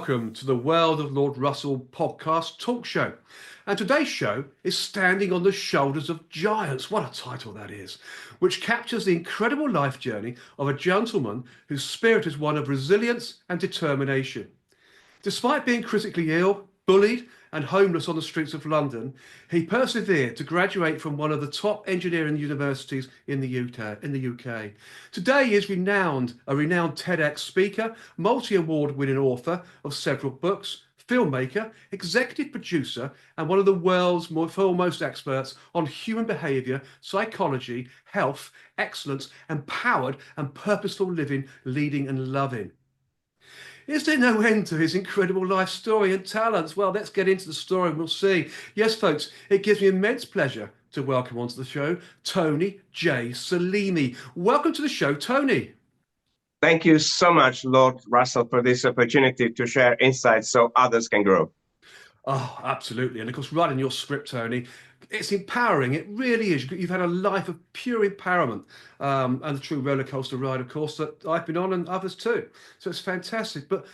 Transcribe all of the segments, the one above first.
welcome to the World of Lord Russell podcast talk show. And today's show is Standing on the Shoulders of Giants. What a title that is, which captures the incredible life journey of a gentleman whose spirit is one of resilience and determination. Despite being critically ill, bullied, and homeless on the streets of London, he persevered to graduate from one of the top engineering universities in the UK. Today he is a renowned TEDx speaker, multi-award winning author of several books, filmmaker, executive producer, and one of the world's foremost experts on human behaviour, psychology, health, excellence, empowered and purposeful living, leading and loving. Is there no end to his incredible life story and talents? Well, let's get into the story and we'll see. Yes, folks, it gives me immense pleasure to welcome onto the show Tony J Selimi. Welcome to the show, Tony. Thank you so much, Lord Russell, for this opportunity to share insights so others can grow. Oh, absolutely. And of course, right in your script, Tony, it's empowering. It really is. You've had a life of pure empowerment and a true roller coaster ride, of course, that I've been on and others too. So it's fantastic. But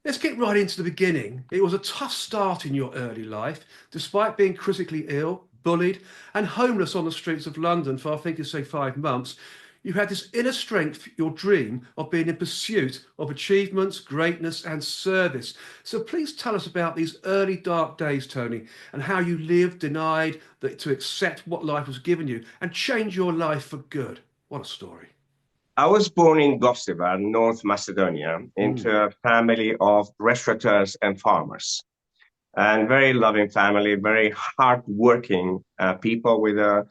let's get right into the beginning. It was a tough start in your early life, despite being critically ill, bullied, and homeless on the streets of London for, I think you say, 5 months. You had this inner strength, your dream of being in pursuit of achievements, greatness, and service. So please tell us about these early dark days, Tony, and how you lived, denied to accept what life was given you, and change your life for good. What a story. I was born in Gostivar, North Macedonia, into a family of restaurateurs and farmers. And very loving family, very hardworking people with a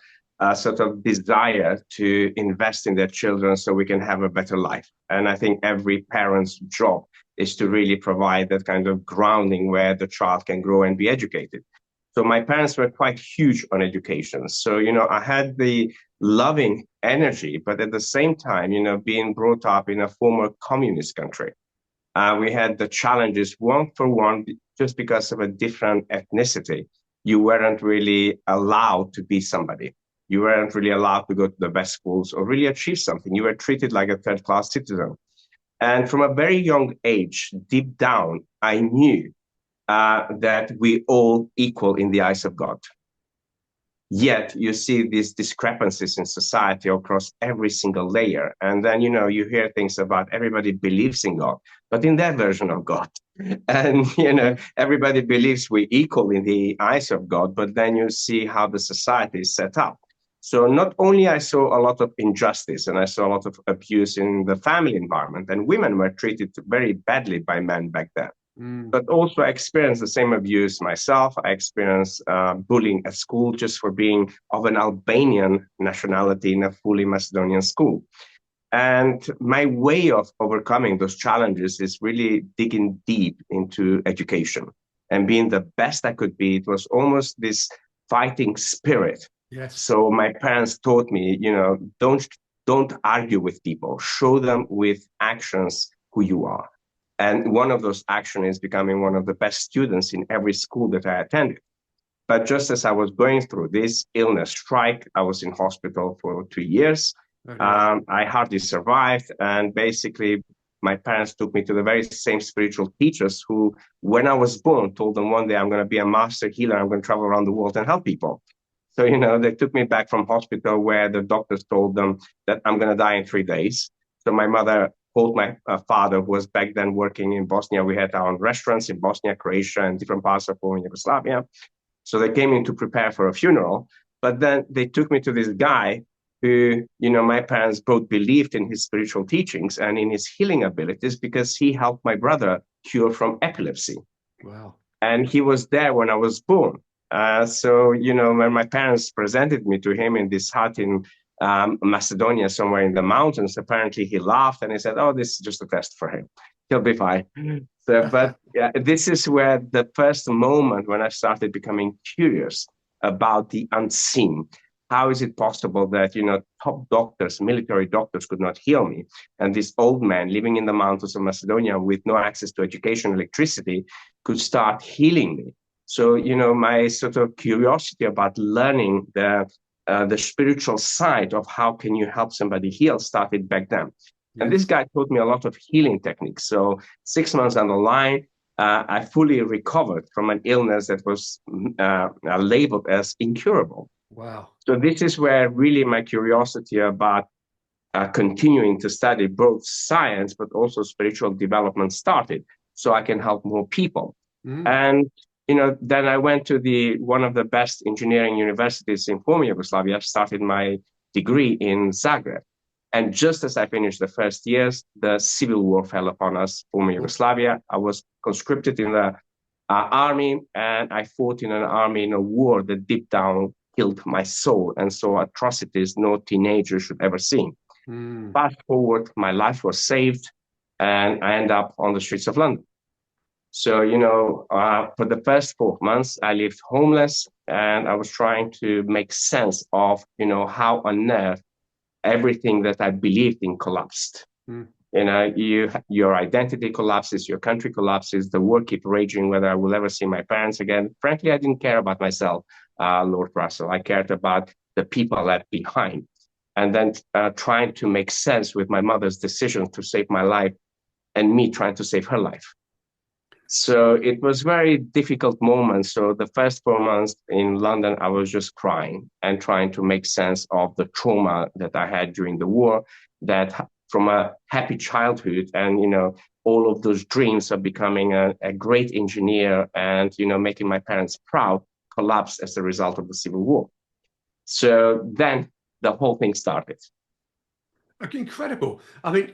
sort of desire to invest in their children so we can have a better life. And I think every parent's job is to really provide that kind of grounding where the child can grow and be educated. So my parents were quite huge on education. So, I had the loving energy, but at the same time, being brought up in a former communist country, we had the challenges one for one, just because of a different ethnicity. You weren't really allowed to be somebody. You weren't really allowed to go to the best schools or really achieve something. You were treated like a third-class citizen. And from a very young age, deep down, I knew that we all equal in the eyes of God. Yet you see these discrepancies in society across every single layer. And then, you hear things about everybody believes in God, but in their version of God. And, everybody believes we're equal in the eyes of God, but then you see how the society is set up. So not only I saw a lot of injustice and I saw a lot of abuse in the family environment, and women were treated very badly by men back then. But also I experienced the same abuse myself. I experienced bullying at school just for being of an Albanian nationality in a fully Macedonian school. And my way of overcoming those challenges is really digging deep into education and being the best I could be. It was almost this fighting spirit. Yes. So my parents taught me, don't argue with people. Show them with actions who you are. And one of those actions is becoming one of the best students in every school that I attended. But just as I was going through this illness strike, I was in hospital for 2 years. Okay. I hardly survived. And basically, my parents took me to the very same spiritual teachers who, when I was born, told them one day I'm going to be a master healer. I'm going to travel around the world and help people. So, they took me back from hospital where the doctors told them that I'm going to die in 3 days. So my mother called my father, who was back then working in Bosnia. We had our own restaurants in Bosnia, Croatia, and different parts of former Yugoslavia. So they came in to prepare for a funeral. But then they took me to this guy who, my parents both believed in his spiritual teachings and in his healing abilities because he helped my brother cure from epilepsy. Wow. And he was there when I was born. So, when my parents presented me to him in this hut in Macedonia, somewhere in the mountains, apparently he laughed and he said, "Oh, this is just a test for him. He'll be fine." So, but this is where the first moment when I started becoming curious about the unseen. How is it possible that, top doctors, military doctors could not heal me? And this old man living in the mountains of Macedonia with no access to education, electricity, could start healing me. So, my sort of curiosity about learning the spiritual side of how can you help somebody heal started back then. Yes. And this guy taught me a lot of healing techniques. So 6 months down the line, I fully recovered from an illness that was labeled as incurable. Wow. So this is where really my curiosity about continuing to study both science but also spiritual development started, so I can help more people. Mm. And then I went to the one of the best engineering universities in former Yugoslavia, started my degree in Zagreb. And just as I finished the first years, the civil war fell upon us, former Yugoslavia. I was conscripted in the army, and I fought in an army in a war that deep down killed my soul and saw atrocities no teenager should ever see. Mm. Fast forward, my life was saved, and I end up on the streets of London. So, for the first 4 months, I lived homeless, and I was trying to make sense of, how on earth everything that I believed in collapsed. Mm. Your identity collapses, your country collapses, the war keep raging, whether I will ever see my parents again. Frankly, I didn't care about myself, Lord Russell. I cared about the people left behind. And then trying to make sense with my mother's decision to save my life and me trying to save her life. So it was very difficult moment. So the first 4 months in London, I was just crying and trying to make sense of the trauma that I had during the war, that from a happy childhood and, all of those dreams of becoming a great engineer and, making my parents proud collapsed as a result of the Civil War. So then the whole thing started. Okay, incredible. I mean,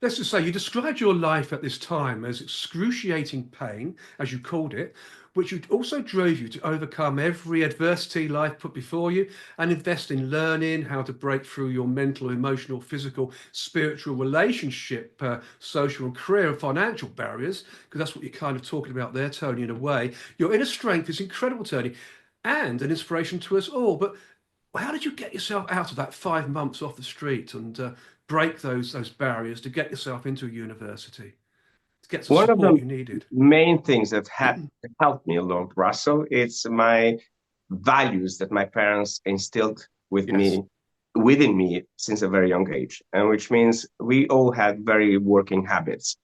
let's just say you described your life at this time as excruciating pain, as you called it, which also drove you to overcome every adversity life put before you and invest in learning how to break through your mental, emotional, physical, spiritual, relationship, social and career and financial barriers, because that's what you're kind of talking about there, Tony, in a way. Your inner strength is incredible, Tony, and an inspiration to us all. But how did you get yourself out of that 5 months off the street and break those barriers to get yourself into a university, to get the One of support the you needed? main things that have helped me along, Russell, it's my values that my parents instilled Yes. within me since a very young age, and which means we all had very working habits,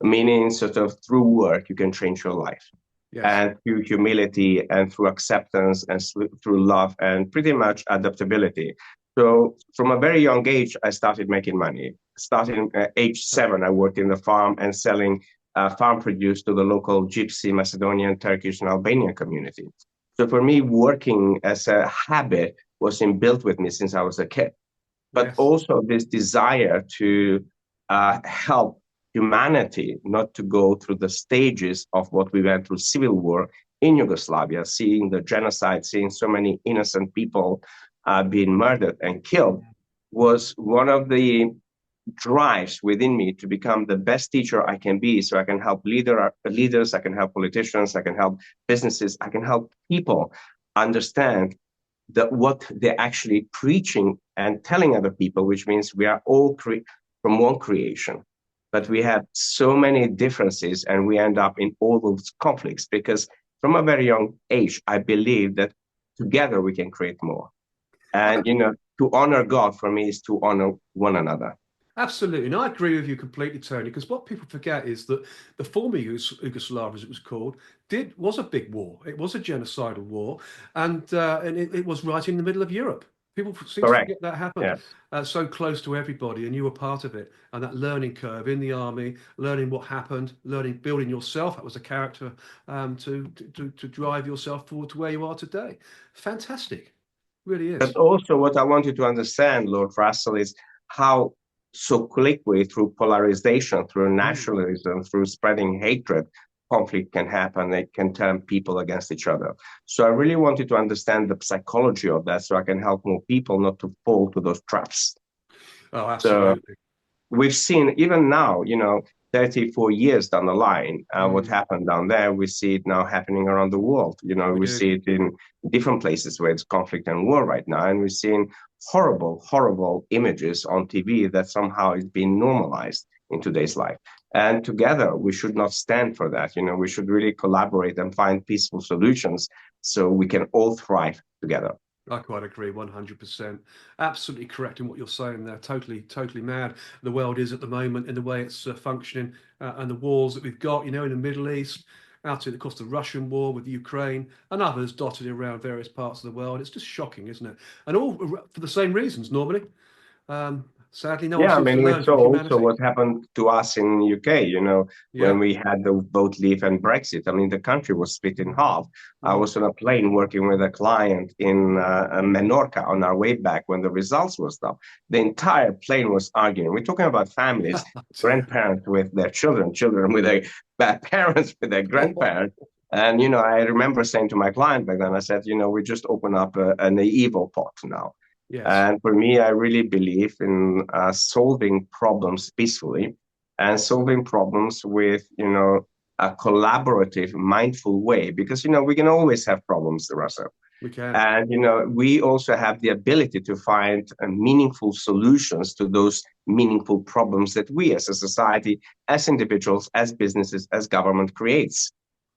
meaning sort of through work you can change your life, Yes. and through humility and through acceptance and through love and pretty much adaptability. So from a very young age, I started making money. Starting at age 7, I worked in the farm and selling farm produce to the local Gypsy, Macedonian, Turkish, and Albanian community. So for me, working as a habit was inbuilt with me since I was a kid. But Yes. also this desire to help humanity not to go through the stages of what we went through civil war in Yugoslavia, seeing the genocide, seeing so many innocent people being murdered and killed, was one of the drives within me to become the best teacher I can be, so I can help leaders, I can help politicians, I can help businesses, I can help people understand that what they're actually preaching and telling other people, which means we are all from one creation, but we have so many differences and we end up in all those conflicts because from a very young age, I believe that together we can create more. And, to honor God for me is to honor one another. Absolutely, and I agree with you completely, Tony. Because what people forget is that the former Yugoslavia, as it was called, did was a big war. It was a genocidal war, and it was right in the middle of Europe. People seem to Correct. forget that happened Yeah. so close to everybody, and you were part of it. And that learning curve in the army, learning what happened, learning building yourself. That was a character to drive yourself forward to where you are today. Fantastic, really But is. also, what I want you to understand, Lord Russell, is how so quickly through polarization, through Mm. nationalism, through spreading hatred, conflict can happen. It can turn people against each other. So I really wanted to understand the psychology of that so I can help more people not to fall to those traps. Oh, So absolutely. we've seen even now, 34 years down the line, what Mm. happened down there, we see it now happening around the world. We We do. see it in different places where it's conflict and war right now. And we're seeing horrible, horrible images on TV that somehow is being normalized in today's life. And together, we should not stand for that. We should really collaborate and find peaceful solutions so we can all thrive together. I quite agree, 100%. Absolutely correct in what you're saying there. Totally, totally mad. The world is at the moment in the way it's functioning, and the wars that we've got, in the Middle East, out of, course, the Russian war with Ukraine and others dotted around various parts of the world. It's just shocking, isn't it? And all for the same reasons, normally. Sadly, no one Yeah, I seems to mean, we learn saw from also humanity. what happened to us in UK, when Yeah. we had the vote leave and Brexit. I mean, the country was split in half. I Mm. was on a plane working with a client in Menorca on our way back when the results was done. The entire plane was arguing. We're talking about families, Dear. grandparents with their children, children with their parents with their grandparents. And, I remember saying to my client back then, I said, we just open up an evil pot now. Yes, And for me, I really believe in solving problems peacefully and solving problems with, a collaborative, mindful way. Because, we can always have problems, Russell. we can. And, we also have the ability to find meaningful solutions to those meaningful problems that we as a society, as individuals, as businesses, as government creates.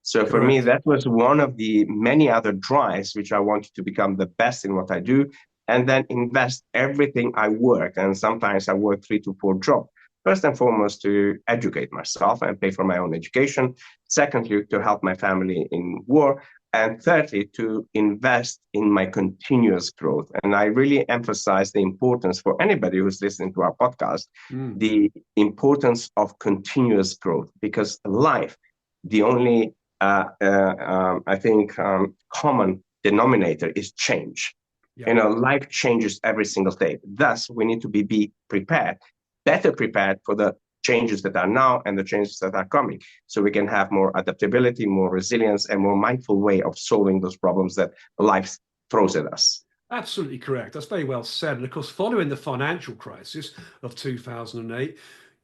So for me, Correct. that was one of the many other drives which I wanted to become the best in what I do and then invest everything I work. And sometimes I work 3 to 4 jobs. First and foremost, to educate myself and pay for my own education. Secondly, to help my family in war. And thirdly, to invest in my continuous growth. And I really emphasize the importance for anybody who's listening to our podcast, Mm. the importance of continuous growth, because life, the only, I think, common denominator is change. Yep. Life changes every single day. Thus, we need to be prepared, better prepared for the changes that are now and the changes that are coming. So we can have more adaptability, more resilience, and more mindful way of solving those problems that life throws at us. Absolutely correct. That's very well said. And of course, following the financial crisis of 2008,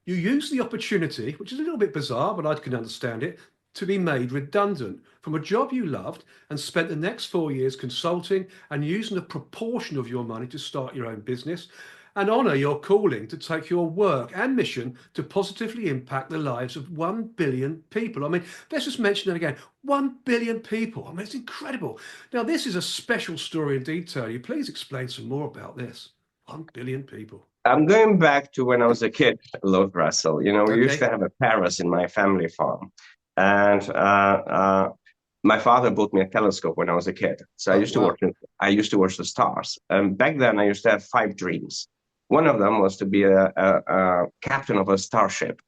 you used the opportunity, which is a little bit bizarre, but I can understand it, to be made redundant from a job you loved and spent the next 4 years consulting and using a proportion of your money to start your own business and honour your calling to take your work and mission to positively impact the lives of 1 billion people. I mean, let's just mention it again, 1 billion people. I mean, it's incredible. Now, this is a special story in detail. You please explain some more about this. 1 billion people. I'm going back to when I was a kid, Lord Russell. We used to Okay. have a terrace in my family farm. And my father bought me a telescope when I was a kid. So I Oh, used to watch wow. it. I used to watch the stars. And back then, I used to have 5 dreams. One of them was to be a captain of a starship.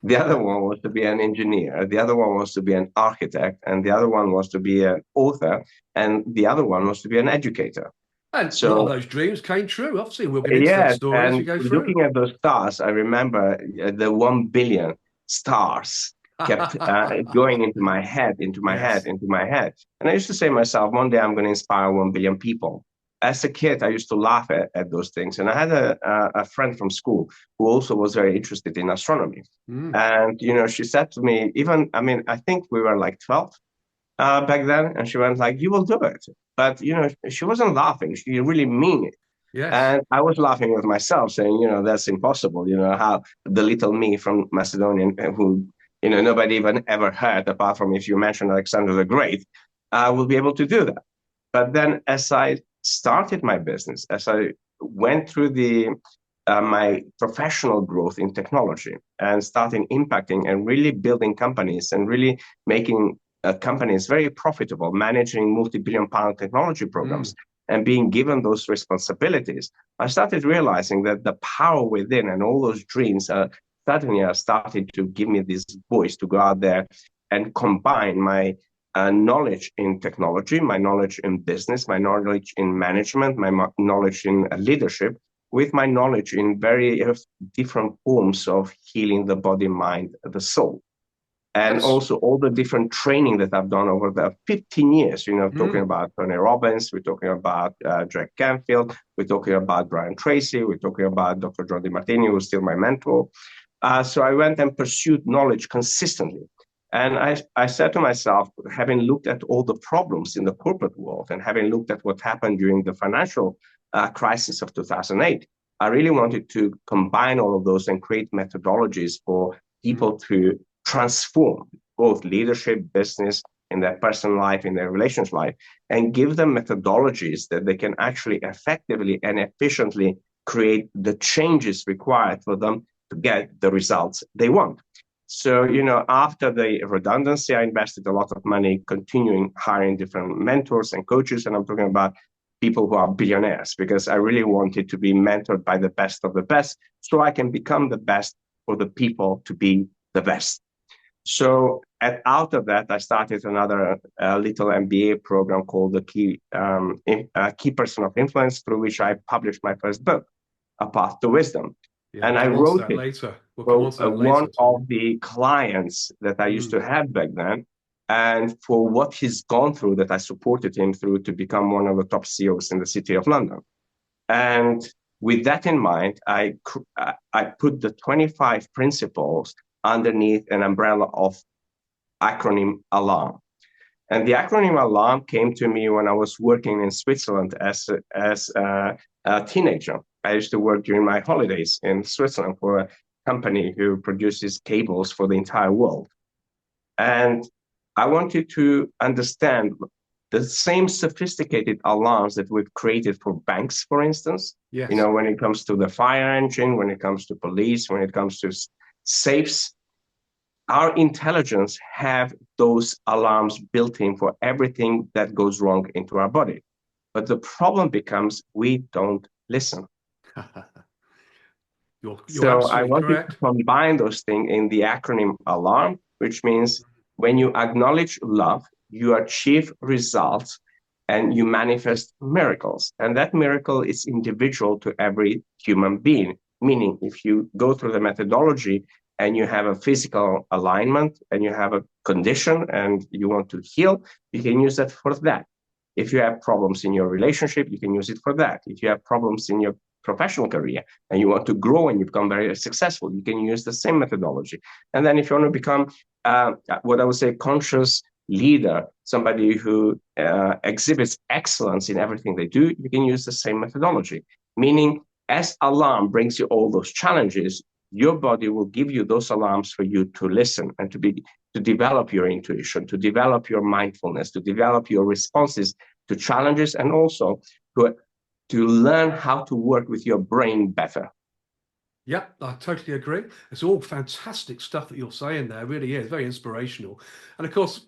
The other one was to be an engineer. The other one was to be an architect. And the other one was to be an author. And the other one was to be an educator. And a lot of So those dreams came true. Obviously, we'll get into that yes, story as we and go through. looking at those stars, I remember the 1 billion stars kept going into my head, into my head, Yes. into my head. And I used to say to myself, one day I'm going to inspire 1 billion people. As a kid, I used to laugh at those things. And I had a friend from school who also was very interested in astronomy. Mm. And, she said to me, even, I mean, I think we were like 12 back then. And she went like, you will do it. But, she wasn't laughing. She really mean it. Yes. And I was laughing with myself, saying, that's impossible. How the little me from Macedonia, who, nobody even ever heard, apart from if you mention Alexander the Great, will be able to do that. But then as I started my business, as I went through my professional growth in technology and starting impacting and really building companies and really making companies very profitable, managing multi-billion pound technology programs Mm. and being given those responsibilities, I started realizing that the power within and all those dreams suddenly are starting to give me this voice to go out there and combine my knowledge in technology, my knowledge in business, my knowledge in management, my knowledge in leadership, with my knowledge in very different forms of healing the body, mind, the soul. And Abs- also all the different training that I've done over the 15 years, talking mm. about Tony Robbins, we're talking about Jack Canfield, we're talking about Brian Tracy, we're talking about Dr. John DeMartini, who's still my mentor. So I went and pursued knowledge consistently. And I said to myself, having looked at all the problems in the corporate world and having looked at what happened during the financial crisis of 2008, I really wanted to combine all of those and create methodologies for Mm. people to transform both leadership, business, in their personal life, in their relationship life, and give them methodologies that they can actually effectively and efficiently create the changes required for them to get the results they want. So, after the redundancy, I invested a lot of money continuing hiring different mentors and coaches. And I'm talking about people who are billionaires, because I really wanted to be mentored by the best of the best so I can become the best for the people to be the best. So out of that, I started another little MBA program called the Key Person of Influence, through which I published my first book, A Path to Wisdom. Yeah, we'll And I come on to wrote that it later. We'll come on for to that one later, Tony. of the clients that I used Mm. to have back then, and for what he's gone through, that I supported him through to become one of the top CEOs in the City of London. And with that in mind, I put the 25 principles underneath an umbrella of acronym ALARM. And the acronym ALARM came to me when I was working in Switzerland as a teenager. I used to work during my holidays in Switzerland for a company who produces cables for the entire world. And I wanted to understand the same sophisticated alarms that we've created for banks, for instance, Yes. when it comes to the fire engine, when it comes to police, when it comes to safes, our intelligence have those alarms built in for everything that goes wrong into our body. But the problem becomes we don't listen. You're So I absolutely wanted to correct. combine those things in the acronym ALARM, which means when you acknowledge love, you achieve results and you manifest miracles. And that miracle is individual to every human being. Meaning, if you go through the methodology and you have a physical alignment and you have a condition and you want to heal, you can use that for that. If you have problems in your relationship, you can use it for that. If you have problems in your professional career and you want to grow and you become very successful, you can use the same methodology. And then if you want to become what I would say conscious leader, somebody who exhibits excellence in everything they do, you can use the same methodology. Meaning, as alarm brings you all those challenges, your body will give you those alarms for you to listen and to develop your intuition, to develop your mindfulness, to develop your responses to challenges, and also to learn how to work with your brain better. Yeah, I totally agree. It's all fantastic stuff that you're saying there. It really is very inspirational. And of course,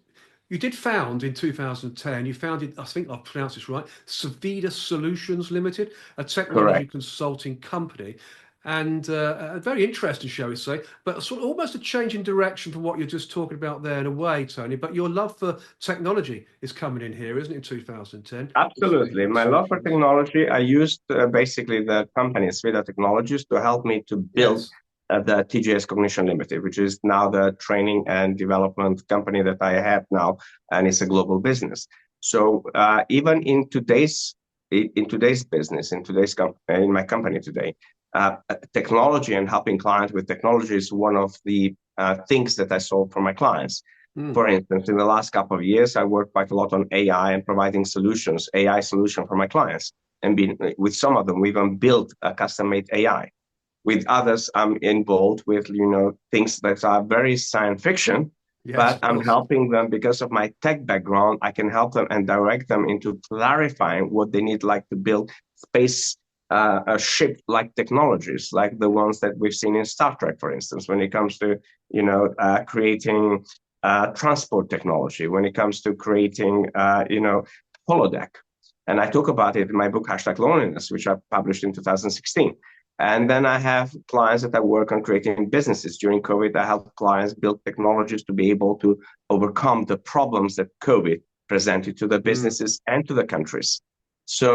you did found in 2010, you founded, I think I've pronounced this right, Savida Solutions Limited, a technology Correct. consulting company. And a very interesting, shall we say, but sort of almost a change in direction from what you're just talking about there in a way, Tony. But your love for technology is coming in here, isn't it, in 2010 with Absolutely. Savida My love for Solutions? technology, I used basically the company Svida Technologies to help me to build Yes. the TGS Cognition Limited, which is now the training and development company that I have now, and it's a global business. So even in today's business, in my company today, technology and helping clients with technology is one of the things that I solve for my clients. Mm. For instance, in the last couple of years, I worked quite a lot on AI and providing solutions, AI solution for my clients. And with some of them, we even built a custom-made AI. With others, I'm involved with, things that are very science fiction, Yes, but of I'm course. helping them because of my tech background. I can help them and direct them into clarifying what they need, like to build space ship-like technologies, like the ones that we've seen in Star Trek, for instance, when it comes to, creating transport technology, when it comes to creating, holodeck. And I talk about it in my book, #Loneliness, which I published in 2016. And then I have clients that I work on creating businesses. During COVID, I help clients build technologies to be able to overcome the problems that COVID presented to the Mm. businesses and to the countries. So,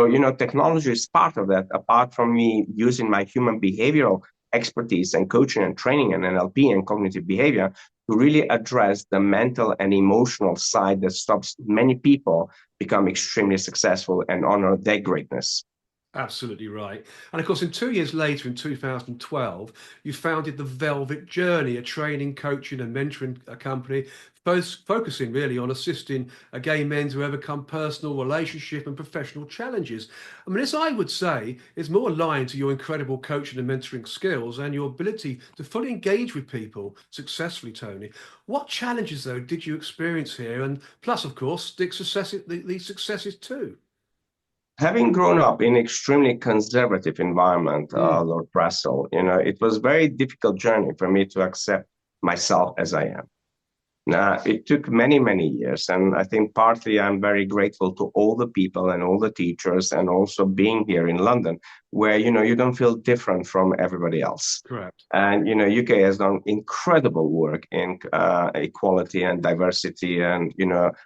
technology is part of that, apart from me using my human behavioral expertise and coaching and training and NLP and cognitive behavior to really address the mental and emotional side that stops many people become extremely successful and honor their greatness. Absolutely right. And of course, in 2 years later, in 2012, you founded the Velvet Journey, a training, coaching, and mentoring company focusing really on assisting gay men to overcome personal, relationship, and professional challenges. I mean, this I would say is more aligned to your incredible coaching and mentoring skills and your ability to fully engage with people successfully, Tony. What challenges, though, did you experience here? And plus, of course, the successes too. Having grown up in extremely conservative environment, Mm, Lord Russell, it was a very difficult journey for me to accept myself as I am. It took many, many years. And I think partly I'm very grateful to all the people and all the teachers and also being here in London, where, you don't feel different from everybody else. correct. And, UK has done incredible work in equality and diversity and,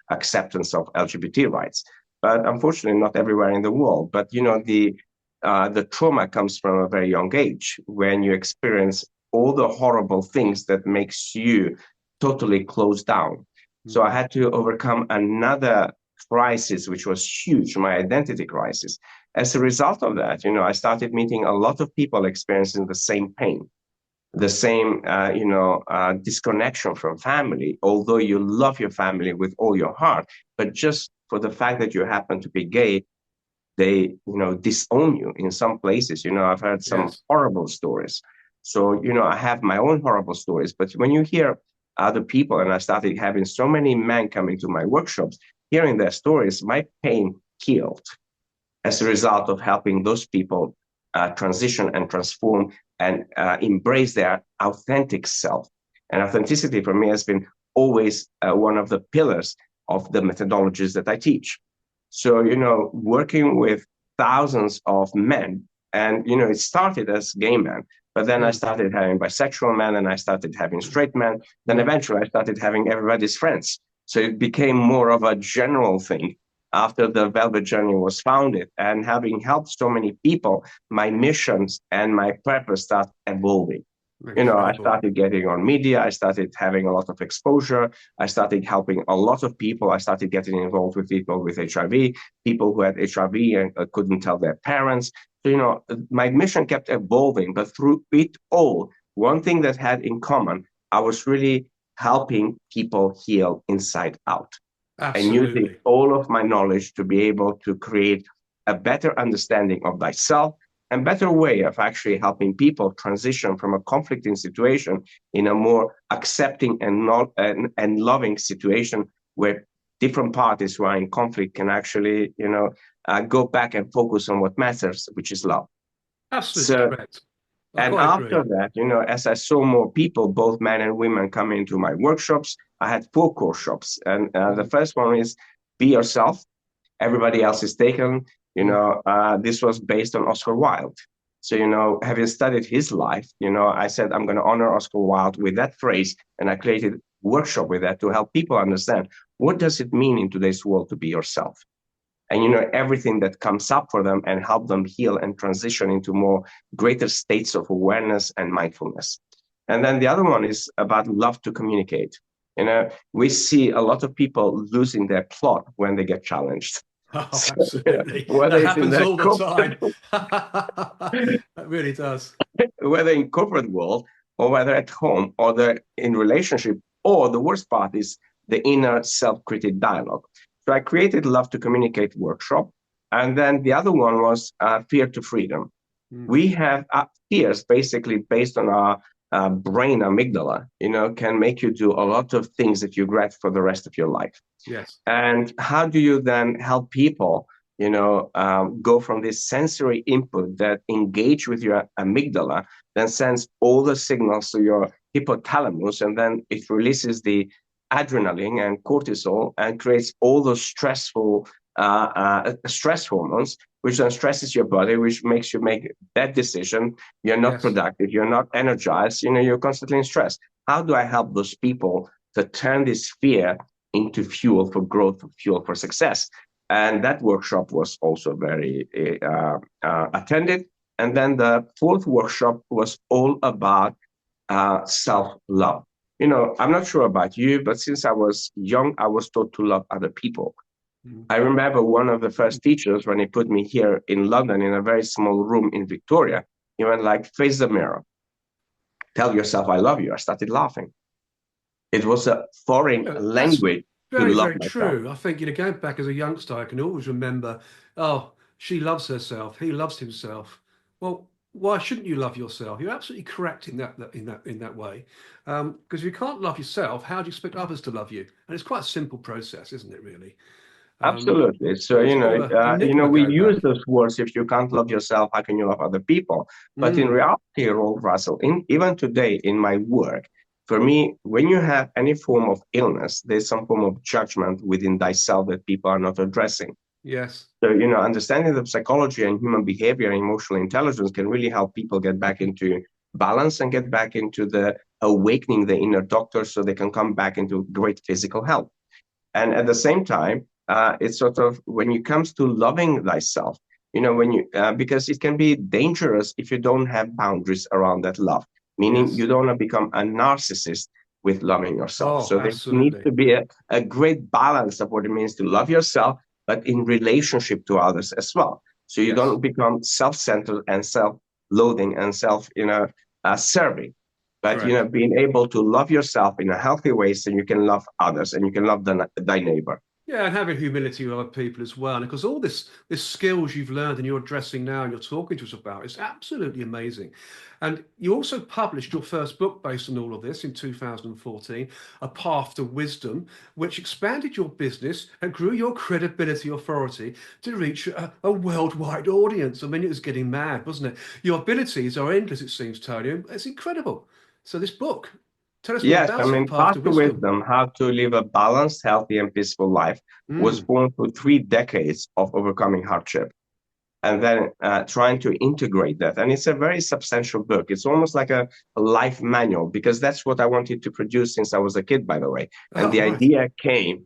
acceptance of LGBT rights. But unfortunately, not everywhere in the world. But, the trauma comes from a very young age when you experience all the horrible things that makes you totally closed down. So I Mm, had to overcome another crisis, which was huge, my identity crisis. As a result of that, I started meeting a lot of people experiencing the same pain, the same, disconnection from family, although you love your family with all your heart, but just for the fact that you happen to be gay, they, disown you in some places. I've heard some yes, horrible stories. So, I have my own horrible stories, but when you hear other people, and I started having so many men coming to my workshops, hearing their stories, my pain healed as a result of helping those people transition and transform and embrace their authentic self. And authenticity for me has been always one of the pillars of the methodologies that I teach. So, working with thousands of men, and, it started as gay men, but then I mm, started having bisexual men and I started having straight men. Then mm, eventually I started having everybody's friends. So it became more of a general thing after the Velvet Journey was founded. And having helped so many people, my missions and my purpose start evolving. I incredible. started getting on media. I started having a lot of exposure. I started helping a lot of people. I started getting involved with people with HIV, people who had HIV and couldn't tell their parents. So, my mission kept evolving, but through it all, one thing that had in common, I was really helping people heal inside out and using Absolutely. all of my knowledge to be able to create a better understanding of thyself and better way of actually helping people transition from a conflicting situation in a more accepting and not and loving situation where different parties who are in conflict can actually go back and focus on what matters, which is love. Absolutely So, correct. I and quite agree. after that, as I saw more people, both men and women, come into my workshops, I had 4 workshops. And the Mm, first one is be yourself. Everybody else is taken. mm, This was based on Oscar Wilde. So, having studied his life, I said, I'm going to honor Oscar Wilde with that phrase. And I created a workshop with that to help people understand what does it mean in today's world to be yourself? And everything that comes up for them and help them heal and transition into more greater states of awareness and mindfulness. And then the other one is about love to communicate. We see a lot of people losing their plot when they get challenged. oh, So, absolutely. whether That it's in happens the all the time. That really does. whether in corporate world or whether at home or in relationship, or the worst part is the inner self-critic dialogue. So I created Love to Communicate workshop. And then the other one was Fear to Freedom. Mm, We have fears basically based on our brain amygdala, can make you do a lot of things that you regret for the rest of your life. yes. And how do you then help people, go from this sensory input that engage with your amygdala, then sends all the signals to your hypothalamus, and then it releases the adrenaline and cortisol and creates all those stress hormones, which then stresses your body, which makes you make bad decision. You're not Yes. productive. You're not energized. You're constantly in stress. How do I help those people to turn this fear into fuel for growth, fuel for success? And that workshop was also very attended. And then the fourth workshop was all about self-love. I'm not sure about you, but since I was young, I was taught to love other people. Mm, I remember one of the first teachers when he put me here in London in a very small room in Victoria. He went like, face the mirror, tell yourself I love you. I started laughing. It was a foreign Yeah, that's language to very, love very myself. true. I think, going back as a youngster, I can always remember, oh, she loves herself, he loves himself. Well, why shouldn't you love yourself? You're absolutely correct in that way. Because if you can't love yourself, how do you expect others to love you? And it's quite a simple process, isn't it, really? Um, Absolutely. So, it's a bit of a enigma we going use back. those words, if you can't love yourself, how can you love other people? But in Mm, reality, Russell, even today in my work, for me, when you have any form of illness, there's some form of judgment within thyself that people are not addressing. yes, So, understanding the psychology and human behavior and emotional intelligence can really help people get back into balance and get back into the awakening the inner doctor so they can come back into great physical health. And at the same time, it's sort of when it comes to loving thyself, because it can be dangerous if you don't have boundaries around that love, meaning yes. you don't want to become a narcissist with loving yourself. Oh, So there needs absolutely. to be a great balance of what it means to love yourself, but in relationship to others as well. So you Yes, don't become self-centered and self-loathing and serving, but correct. being able to love yourself in a healthy way so you can love others and you can love thy neighbor. Yeah, and having humility with other people as well. And because all this skills you've learned and you're addressing now and you're talking to us about is absolutely amazing. And you also published your first book based on all of this in 2014, A Path to Wisdom, which expanded your business and grew your credibility authority to reach a worldwide audience. I mean, it was getting mad, wasn't it? Your abilities are endless, it seems, Tony. It's incredible. So this book, tell us more Yes, I about it, mean, Path Path to to Wisdom. Wisdom, how to live a balanced, healthy, and peaceful life, was Mm. born through 3 decades of overcoming hardship and then trying to integrate that. And it's a very substantial book. It's almost like a life manual because that's what I wanted to produce since I was a kid, by the way. And Oh, the right. idea came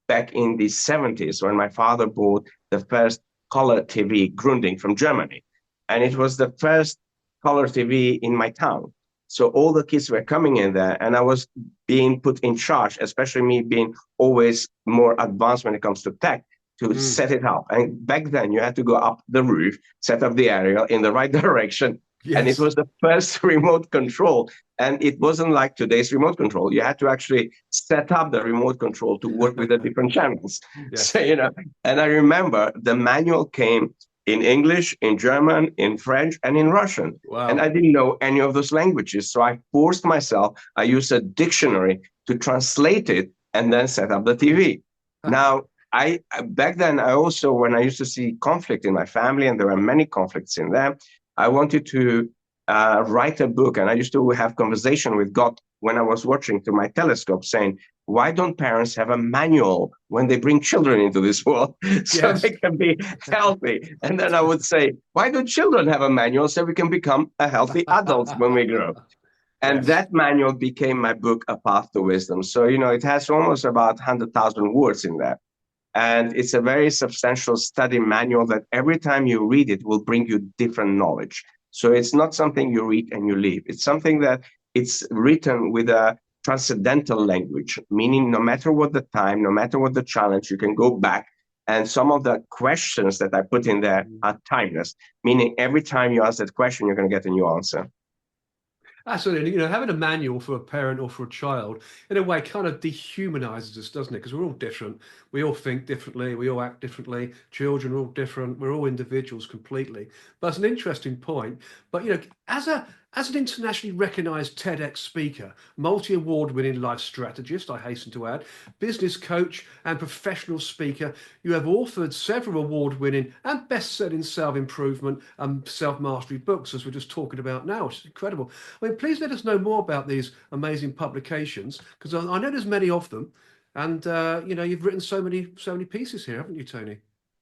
back in the 70s when my father bought the first color TV Grundig from Germany. And it was the first color TV in my town. So all the kids were coming in there, and I was being put in charge, especially me being always more advanced when it comes to tech, to Mm. set it up. And back then, you had to go up the roof, set up the aerial in the right direction. And it Yes. was the first remote control. And it wasn't like today's remote control. You had to actually set up the remote control to work with the different channels. So, Yes. and I remember the manual came in English, in German, in French, and in Russian. And I Wow. didn't know any of those languages. So I forced myself, I used a dictionary to translate it and then set up the TV. Now, I back then I also when I used to see conflict in my family and there were many conflicts in them, I wanted to write a book, and I used to have conversation with God when I was watching through my telescope, saying, "Why don't parents have a manual when they bring children into this world so they Yes. can be healthy?" And then I would say, "Why don't children have a manual so we can become a healthy adults when we grow?" And Yes. that manual became my book, A Path to Wisdom. So it has almost about 100,000 words in there. And it's a very substantial study manual that every time you read it will bring you different knowledge. So it's not something you read and you leave. It's something that it's written with a transcendental language, meaning no matter what the time, no matter what the challenge, you can go back. And some of the questions that I put in there are timeless, meaning every time you ask that question, you're going to get a new answer. Absolutely. Having a manual for a parent or for a child, in a way, kind of dehumanizes us, doesn't it? Because we're all different. We all think differently. We all act differently. Children are all different. We're all individuals completely. But it's an interesting point. But, as an internationally recognized TEDx speaker, multi-award winning life strategist, I hasten to add, business coach and professional speaker, you have authored several award-winning and best-selling self-improvement and self-mastery books, as we're just talking about now, which is incredible. I mean, please let us know more about these amazing publications, because I know there's many of them, and you've written so many pieces here, haven't you, Tony?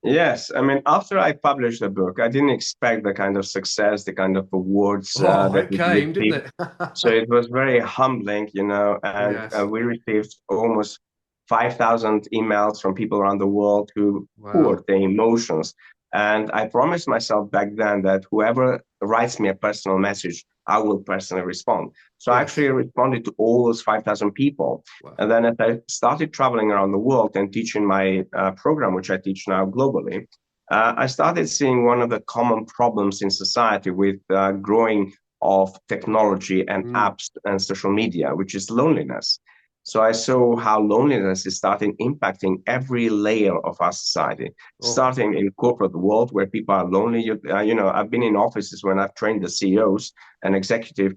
Yes, I mean, after I published the book, I didn't expect the kind of success, the kind of awards Oh, that it it came, didn't received. it? So it was very humbling, and Yes. we received almost 5,000 emails from people around the world who poured Wow. their emotions. And I promised myself back then that whoever writes me a personal message, I will personally respond. So I Yes. actually responded to all those 5,000 people. Wow. And then as I started traveling around the world and teaching my program, which I teach now globally, I started seeing one of the common problems in society with growing of technology and Mm. apps and social media, which is loneliness. So I saw how loneliness is starting impacting every layer of our society, Oh, starting in corporate world where people are lonely. I've been in offices when I've trained the CEOs and executive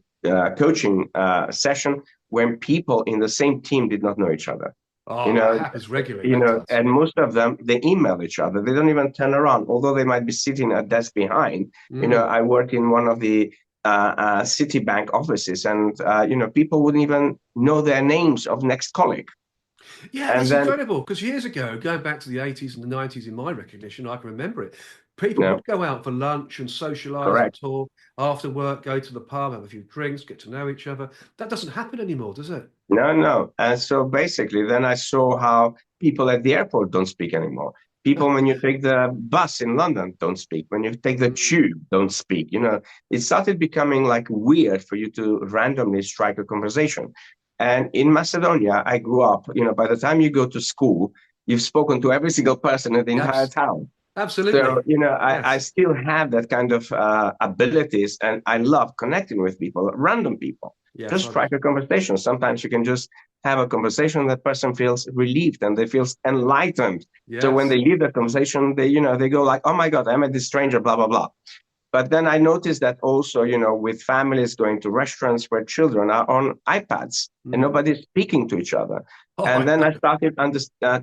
coaching session when people in the same team did not know each other. You oh, that know, happens regularly. That does. and most of them, they email each other. They don't even turn around, although they might be sitting a desk behind. Mm. I work in one of the Citibank offices, and people wouldn't even know their names of next colleague. Yeah, And that's then, incredible. Because years ago, going back to the 80s and the 90s, in my recognition, I can remember it. People no, would go out for lunch and socialize and correct. talk after work, go to the pub, have a few drinks, get to know each other. That doesn't happen anymore, does it? No, no. And so basically, then I saw how people at the airport don't speak anymore. People, when you take the bus in London, don't speak. When you take the Mm. tube, don't speak. It started becoming like weird for you to randomly strike a conversation. And in Macedonia, I grew up, by the time you go to school, you've spoken to every single person in the entire Abs- town. So, Absolutely. I Yes. still have that kind of abilities, and I love connecting with people, random people. Yes, Just I strike a conversation. Sometimes you can just have a conversation, that person feels relieved and they feel enlightened. So when they yes. leave the conversation, they go like, oh my God, I met this stranger, blah, blah, blah. But then I noticed that also, with families going to restaurants where children are on iPads and Mm. nobody's speaking to each other. Oh, And I then I know. started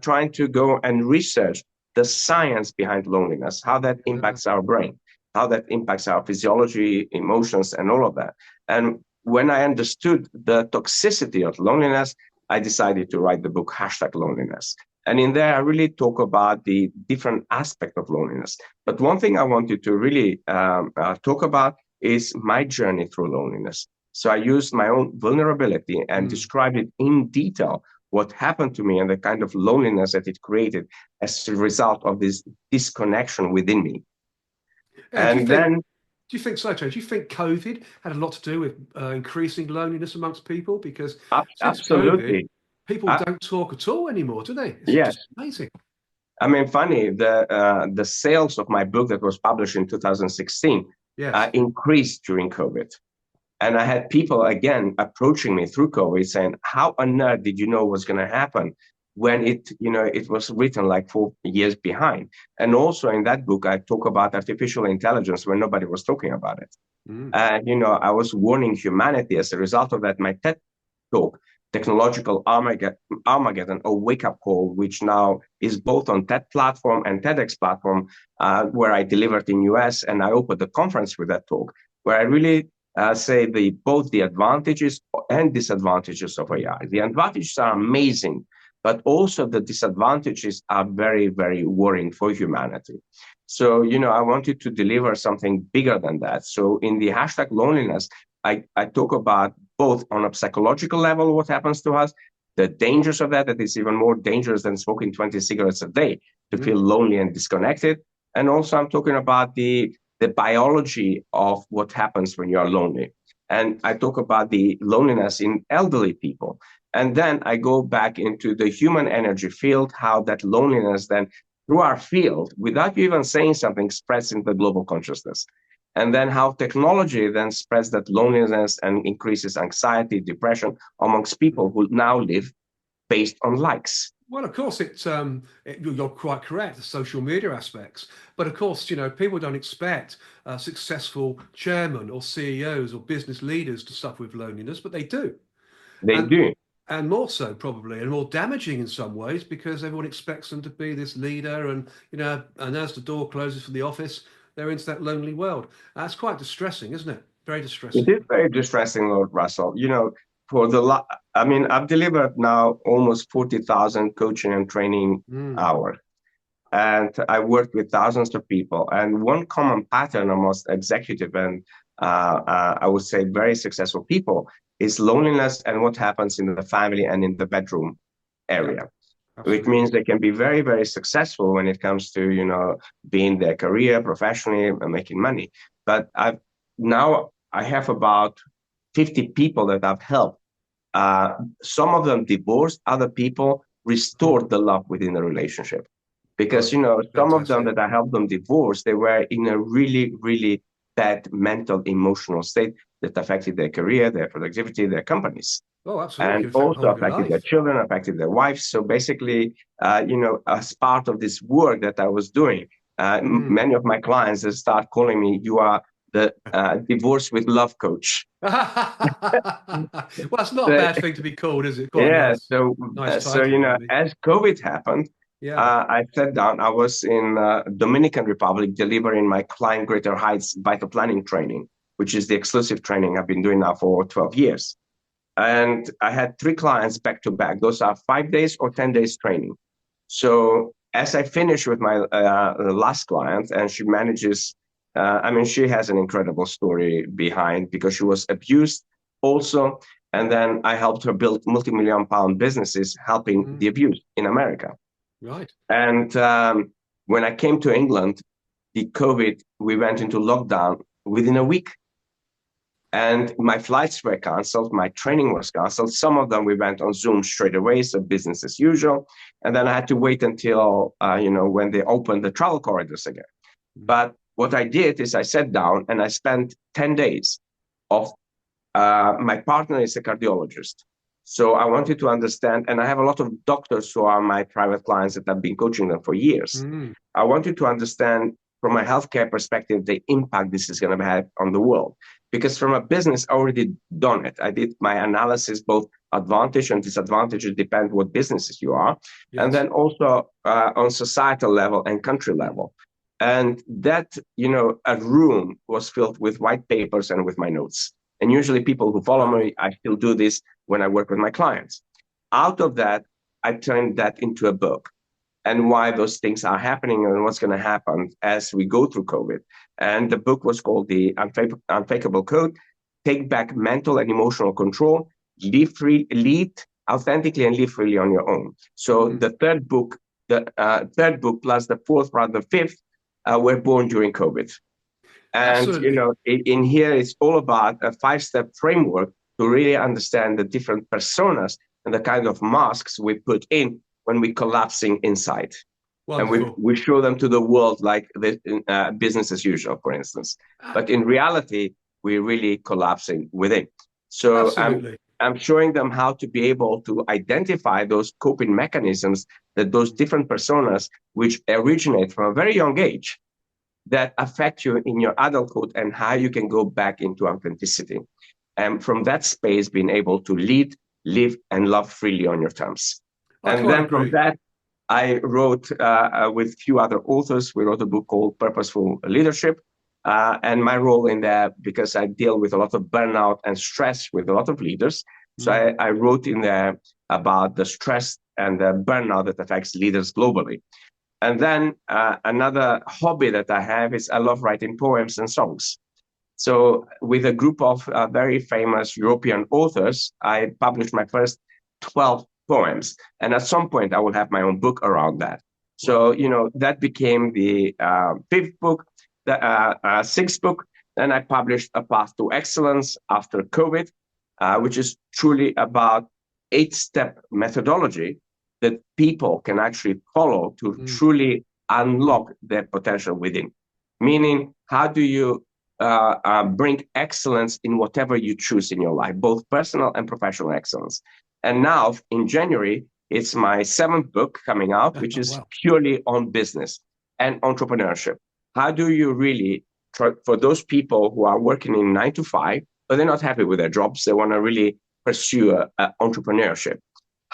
trying to go and research the science behind loneliness, how that Yeah. impacts our brain, how that impacts our physiology, emotions, and all of that. And when I understood the toxicity of loneliness, I decided to write the book #Loneliness. And in there, I really talk about the different aspects of loneliness. But one thing I wanted to really talk about is my journey through loneliness. So I used my own vulnerability and Mm. described it in detail what happened to me and the kind of loneliness that it created as a result of this disconnection within me. And And then, do you think so, Joe? Do you think COVID had a lot to do with increasing loneliness amongst people? Because since COVID, absolutely, people don't talk at all anymore, do they? It's yes. just amazing. I mean, funny, the sales of my book that was published in 2016 Yes. increased during COVID. And I had people again approaching me through COVID saying, how on earth did you know what's going to happen when it was written like 4 years behind? And also in that book, I talk about artificial intelligence when nobody was talking about it. Mm. And, I was warning humanity as a result of that. My TED talk, Technological Armageddon, or Wake Up Call, which now is both on TED platform and TEDx platform, where I delivered in US. And I opened the conference with that talk, where I really say both the advantages and disadvantages of AI. The advantages are amazing, but also the disadvantages are very, very worrying for humanity. So, I wanted to deliver something bigger than that. So in the #loneliness, I talk about both on a psychological level, what happens to us, the dangers of that is even more dangerous than smoking 20 cigarettes a day to feel Mm. lonely and disconnected. And also I'm talking about the biology of what happens when you are lonely. And I talk about the loneliness in elderly people. And then I go back into the human energy field, how that loneliness then through our field, without you even saying something, spreads into the global consciousness. And then how technology then spreads that loneliness and increases anxiety, depression amongst people who now live based on likes. Well, of course, you're quite correct, the social media aspects. But of course, people don't expect successful chairmen or CEOs or business leaders to suffer with loneliness, but they do. They And do. and more so probably, and more damaging in some ways because everyone expects them to be this leader, and as the door closes for the office, they're into that lonely world. That's quite distressing, isn't it? Very It distressing. is very distressing, Lord Russell. For I mean, I've delivered now almost 40,000 coaching and training Mm. hours. And I worked with thousands of people. And one common pattern amongst executive and I would say very successful people is loneliness and what happens in the family and in the bedroom Yeah, area, which absolutely. means they can be very, very successful when it comes to, being their career professionally and making money. But now I have about 50 people that I've helped. Some of them divorced, other people restored the love within the relationship. Because, Oh, some of them fantastic. that I helped them divorce, they were in a really, really bad mental, emotional state. that affected their career, their productivity, their companies, Oh, absolutely. and Can affect the also whole of your affected their life. children, affected their wives. So basically, as part of this work that I was doing, Mm. many of my clients they start calling me, "You are the divorce with love coach." Well, it's not a So, bad thing to be called, is it? Quite a yeah. nice, So, nice title, really. as COVID happened, Yeah. I sat down. I was in Dominican Republic delivering my client Greater Heights vital planning training, which is the exclusive training I've been doing now for 12 years. And I had three clients back to back. Those are 5 days or 10 days training. So as I finished with my last client, and she manages, she has an incredible story behind because she was abused also. And then I helped her build multi-million pound businesses helping Mm. the abused in America. Right. And when I came to England, the COVID, we went into lockdown within a week. And my flights were canceled, my training was canceled. Some of them we went on Zoom straight away, so business as usual. And then I had to wait until when they opened the travel corridors again. Mm. But what I did is I sat down and I spent 10 days of my partner is a cardiologist. So I wanted to understand, and I have a lot of doctors who are my private clients that I've been coaching them for years. Mm. I wanted to understand from a healthcare perspective the impact this is going to have on the world. Because from a business, I already done it. I did my analysis, both advantage and disadvantages depend what businesses you are, and Yes. then also on societal level and country level. And that, a room was filled with white papers and with my notes. And usually people who follow Wow. me, I still do this when I work with my clients. Out of that, I turned that into a book and why those things are happening and what's going to happen as we go through COVID. And the book was called The Unfakeable Code, Take Back Mental and Emotional Control, lead authentically and live freely on your own. So Mm. the third book plus the fourth, rather the fifth, were born during COVID. And, Absolutely. in here, it's all about a 5-step framework to really understand the different personas and the kind of masks we put in when we're collapsing inside. And we, Wonderful. we show them to the world like the business as usual, for instance. A- But in reality, we're really collapsing within. So Absolutely. I'm showing them how to be able to identify those coping mechanisms that those different personas, which originate from a very young age, that affect you in your adulthood and how you can go back into authenticity. And from that space, being able to lead, live, and love freely on your terms. I And quite then from agree. that, I wrote with a few other authors, we wrote a book called Purposeful Leadership. And my role in there, because I deal with a lot of burnout and stress with a lot of leaders. So Mm. I wrote in there about the stress and the burnout that affects leaders globally. And then another hobby that I have is I love writing poems and songs. So with a group of very famous European authors, I published my first 12 poems. And at some point, I will have my own book around that. So, Wow. that became the fifth book, the sixth book. Then I published A Path to Excellence after COVID, which is truly about 8-step methodology that people can actually follow to Mm. truly unlock their potential within. Meaning, how do you bring excellence in whatever you choose in your life, both personal and professional excellence? And now in January, it's my seventh book coming out, which is Wow. purely on business and entrepreneurship. How do you really, for those people who are working in 9 to 5, but they're not happy with their jobs, they want to really pursue entrepreneurship.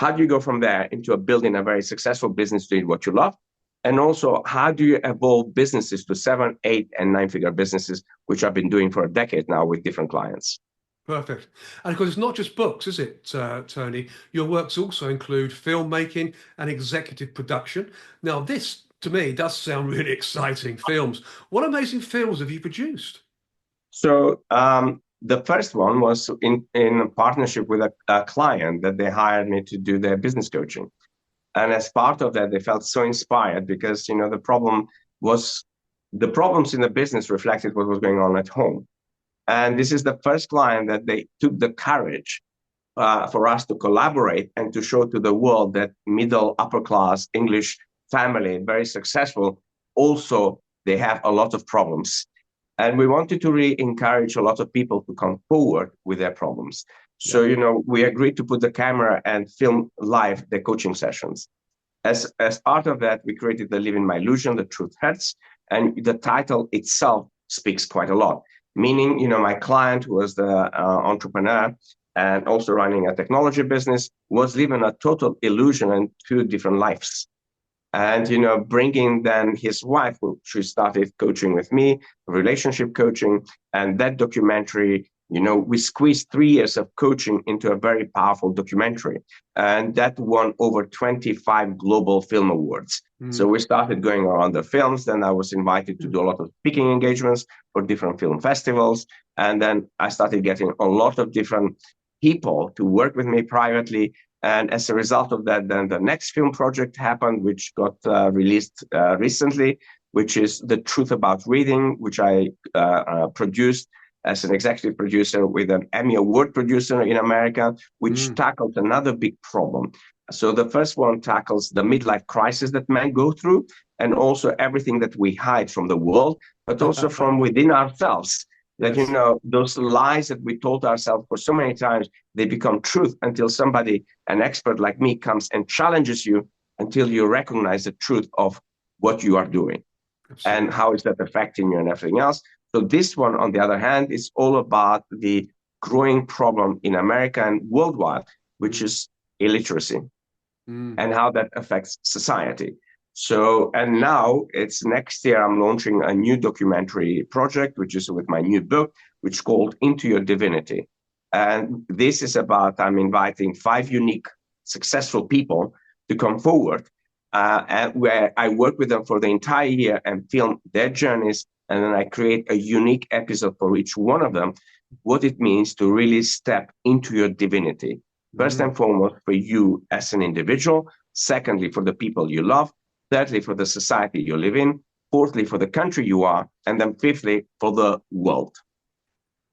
How do you go from there into building a very successful business doing what you love? And also, how do you evolve businesses to 7, 8, and 9-figure businesses, which I've been doing for a decade now with different clients? Perfect. And of course, it's not just books, is it, Tony? Your works also include filmmaking and executive production. Now, this to me does sound really exciting. Films. What amazing films have you produced? So the first one was in partnership with a client that they hired me to do their business coaching. And as part of that, they felt so inspired because, the problems in the business reflected what was going on at home. And this is the first client that they took the courage for us to collaborate and to show to the world that middle upper class English family, very successful, also they have a lot of problems. And we wanted to really encourage a lot of people to come forward with their problems. Yeah. So, we agreed to put the camera and film live the coaching sessions. As part of that, we created the Live in My Illusion, The Truth Hurts, and the title itself speaks quite a lot. Meaning, my client was the entrepreneur and also running a technology business, was living a total illusion and two different lives. And bringing then his wife, she started coaching with me, relationship coaching, and that documentary, we squeezed 3 years of coaching into a very powerful documentary, and that won over 25 global film awards. So we started going around the films. Then I was invited to do a lot of speaking engagements for different film festivals, and then I started getting a lot of different people to work with me privately. And as a result of that, then the next film project happened, which got released recently, which is The Truth About Reading, which I produced as an executive producer with an Emmy Award producer in America, which tackles another big problem. So the first one tackles the midlife crisis that men go through, and also everything that we hide from the world, but also from within ourselves. That, Yes. those lies that we told ourselves for so many times, they become truth until somebody, an expert like me, comes and challenges you until you recognize the truth of what you are doing. Absolutely. And how is that affecting you and everything else. So this one, on the other hand, is all about the growing problem in America and worldwide, which is illiteracy and how that affects society. So, and now it's next year, I'm launching a new documentary project, which is with my new book, which is called Into Your Divinity. And this is about, I'm inviting 5 unique, successful people to come forward, and where I work with them for the entire year and film their journeys. And then I create a unique episode for each one of them, what it means to really step into your divinity. First and foremost, for you as an individual. Secondly, for the people you love. Thirdly, for the society you live in. Fourthly, for the country you are. And then fifthly, for the world.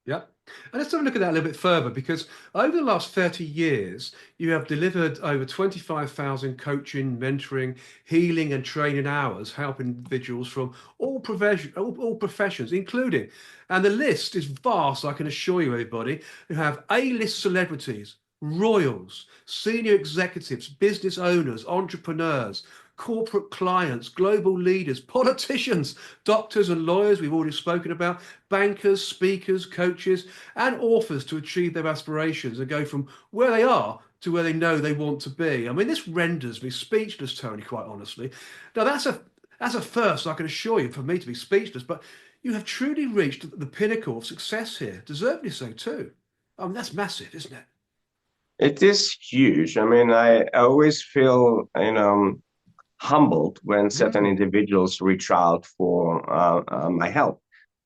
Yep. And let's have a look at that a little bit further, because over the last 30 years, you have delivered over 25,000 coaching, mentoring, healing, and training hours, helping individuals from all professions, including, and the list is vast, I can assure you, everybody, who have A-list celebrities, royals, senior executives, business owners, entrepreneurs, corporate clients, global leaders, politicians, doctors and lawyers, we've already spoken about, bankers, speakers, coaches, and authors to achieve their aspirations and go from where they are to where they know they want to be. I mean, this renders me speechless, Tony, quite honestly. Now, that's a first, I can assure you, for me to be speechless, but you have truly reached the pinnacle of success here, deservedly so too. I mean, that's massive, isn't it? It is huge. I mean, I always feel, humbled when certain individuals reach out for my help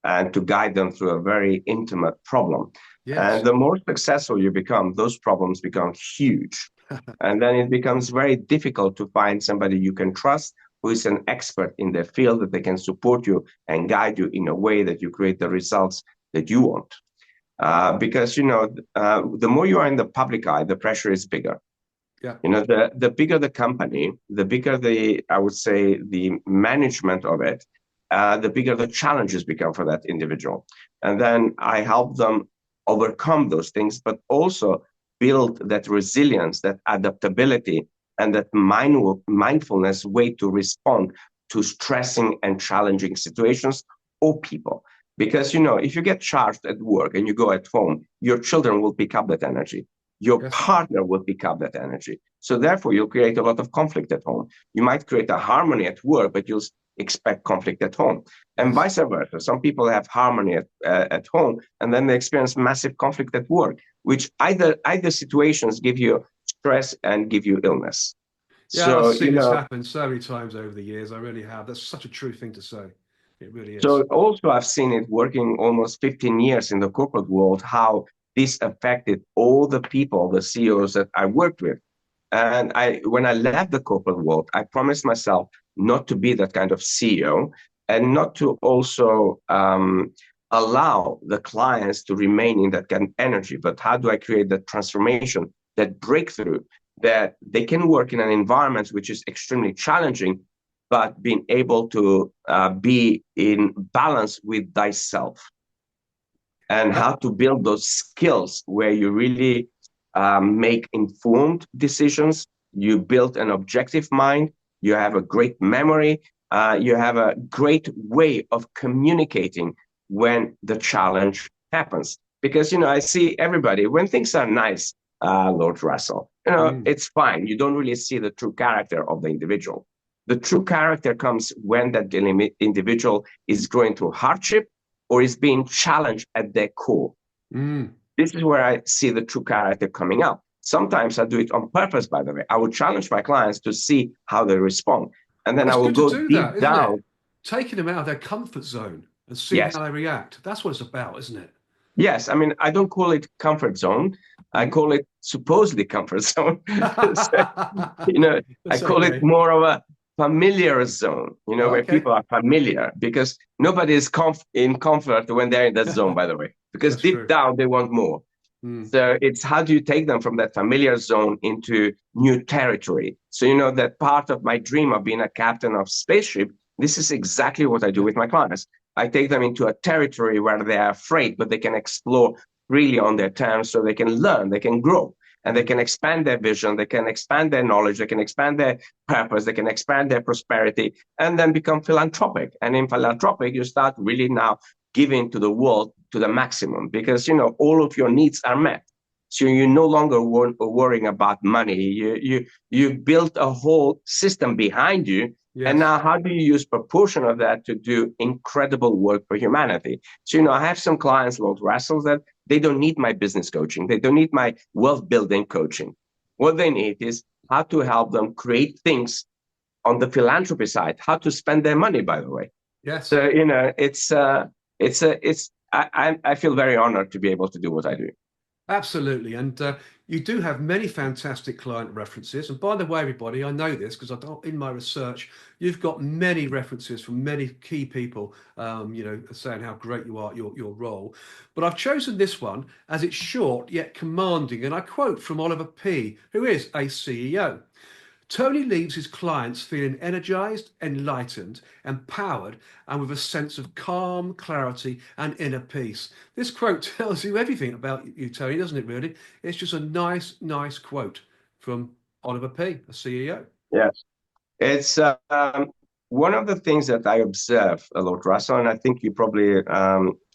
and to guide them through a very intimate problem. Yes. And the more successful you become, those problems become huge. And then it becomes very difficult to find somebody you can trust who is an expert in their field, that they can support you and guide you in a way that you create the results that you want. Because, the more you are in the public eye, the pressure is bigger. Yeah. The bigger the company, the bigger I would say, the management of it, the bigger the challenges become for that individual. And then I help them overcome those things, but also build that resilience, that adaptability, and that mindfulness way to respond to stressing and challenging situations or people. Because, if you get charged at work and you go at home, your children will pick up that energy. Your Yes. partner will pick up that energy. So therefore, you'll create a lot of conflict at home. You might create a harmony at work, but you'll expect conflict at home. And Yes. vice versa. Some people have harmony at home, and then they experience massive conflict at work, which either situations give you stress and give you illness. Yeah, I've So, seen this happen so many times over the years. I really have. That's such a true thing to say. It really So is. also I've seen it working almost 15 years in the corporate world, how this affected all the people, the CEOs that I worked with. And when I left the corporate world, I promised myself not to be that kind of CEO and not to also allow the clients to remain in that kind of energy. But how do I create that transformation, that breakthrough, that they can work in an environment which is extremely challenging, but being able to be in balance with thyself, and Uh, how to build those skills where you really make informed decisions. You build an objective mind. You have a great memory. You have a great way of communicating when the challenge happens. Because, I see everybody, when things are nice, Lord Russell, mm, it's fine. You don't really see the true character of the individual. The true character comes when that individual is going through hardship or is being challenged at their core. mm. This is where I see the true character coming out. Sometimes I do it on purpose, by the way. I will challenge my clients to see how they respond. And Well, then I it's will good to go do deep that, isn't it? down. Taking them out of their comfort zone and seeing Yes, how they react. That's what it's about, isn't it? yes. I mean, I don't call it comfort zone. I Mm. call it supposedly comfort zone. So, you know, I That's call it okay. more of a familiar zone, where Okay. people are familiar, because nobody is in comfort when they're in that zone, by the way, because That's deep true. down they want more. Mm. So it's how do you take them from that familiar zone into new territory? So, that part of my dream of being a captain of spaceship, this is exactly what I do Yeah. with my clients. I take them into a territory where they are afraid, but they can explore freely on their terms, so they can learn, they can grow, and they Mm. can expand their vision, they can expand their knowledge, they can expand their purpose, they can expand their prosperity, and then become philanthropic. And in philanthropic, you start really now giving to the world to the maximum, because all of your needs are met. So you're no longer worrying about money. You built a whole system behind you, and Yes. now how do you use proportion of that to do incredible work for humanity? So I have some clients, Lord Russell, that they don't need my business coaching. They don't need my wealth building coaching. What they need is how to help them create things on the philanthropy side, how to spend their money, by the way. Yes. So I feel very honored to be able to do what I do. Absolutely. And you do have many fantastic client references. And by the way, everybody, I know this because in my research, you've got many references from many key people, saying how great you are at your role. But I've chosen this one as it's short yet commanding. And I quote from Oliver P., who is a CEO. Tony leaves his clients feeling energized, enlightened, empowered, and with a sense of calm, clarity, and inner peace. This quote tells you everything about you, Tony, doesn't it, really? It's just a nice, nice quote from Oliver P., a CEO. Yes, it's one of the things that I observe a lot, Russell, and I think you probably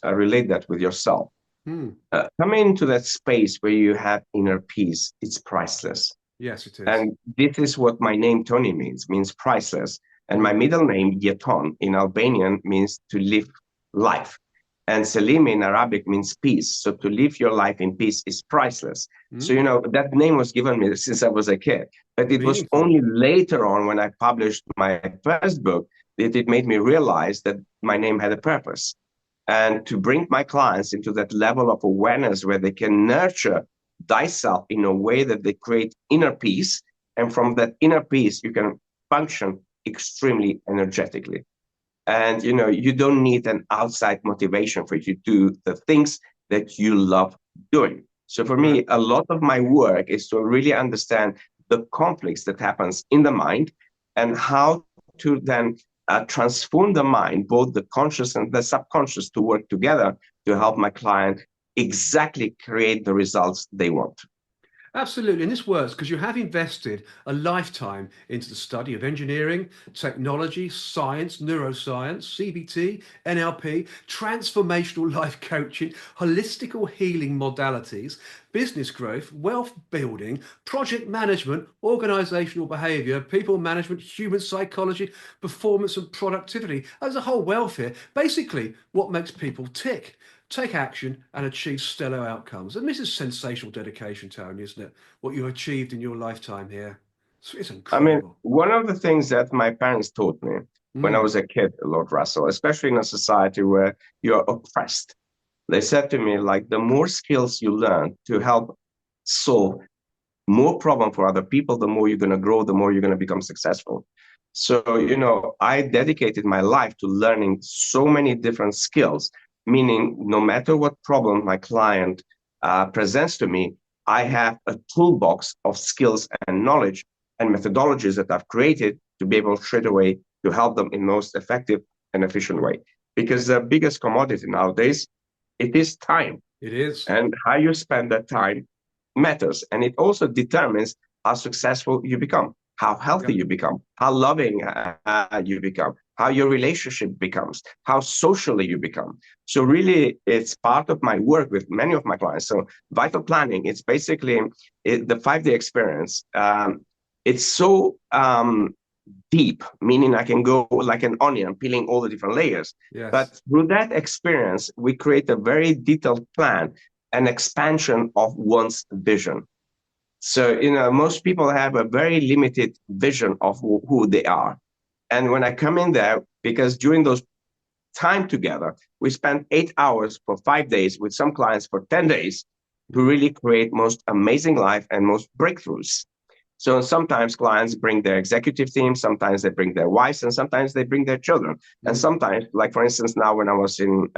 relate that with yourself. Hmm. Coming into that space where you have inner peace, it's priceless. Yes, it is. And this is what my name Tony means priceless. And my Hmm. middle name, Yeton, in Albanian means to live life. And Selimi in Arabic means peace. So to live your life in peace is priceless. So, Hmm. that name was given me since I was a kid. But it was Meaningful. only later on, when I published my first book, that it made me realize that my name had a purpose. And to bring my clients into that level of awareness where they can nurture thyself in a way that they create inner peace. And from that inner peace, you can function extremely energetically. And you don't need an outside motivation for you to do the things that you love doing. So for Right. me, a lot of my work is to really understand the conflicts that happens in the mind, and how to then transform the mind, both the conscious and the subconscious, to work together to help my client exactly create the results they want. Absolutely. And this works because you have invested a lifetime into the study of engineering, technology, science, neuroscience, CBT, NLP, transformational life coaching, holistical healing modalities, business growth, wealth building, project management, organizational behavior, people management, human psychology, performance and productivity. There's a whole wealth here. Basically, what makes people tick, take action and achieve stellar outcomes. And this is sensational dedication, Tony, isn't it? What you've achieved in your lifetime here. It's I mean, incredible. one of the things that my parents taught me when I Mm, was a kid, Lord Russell, especially in a society where you're oppressed, they said to me, like, the more skills you learn to help solve more problem for other people, the more you're going to grow, the more you're going to become successful. So, I dedicated my life to learning so many different skills, meaning no matter what problem my client presents to me, I have a toolbox of skills and knowledge and methodologies that I've created to be able straight away to help them in most effective and efficient way. Because the biggest commodity nowadays, it is time, It is. and how you spend that time matters. And it also determines how successful you become, how healthy Yep. you become, how loving you become, how your relationship becomes, how socially you become. So really, it's part of my work with many of my clients. So vital planning, it's basically the 5-day experience. It's so deep, meaning I can go like an onion, peeling all the different layers. Yes. But through that experience, we create a very detailed plan, an expansion of one's vision. So, most people have a very limited vision of who they are. And when I come in there, because during those time together, we spend 8 hours for 5 days with some clients for 10 days to Mm. really create most amazing life and most breakthroughs. So sometimes clients bring their executive team, sometimes they bring their wives, and sometimes they bring their children. And Mm. sometimes, like for instance, now when I was in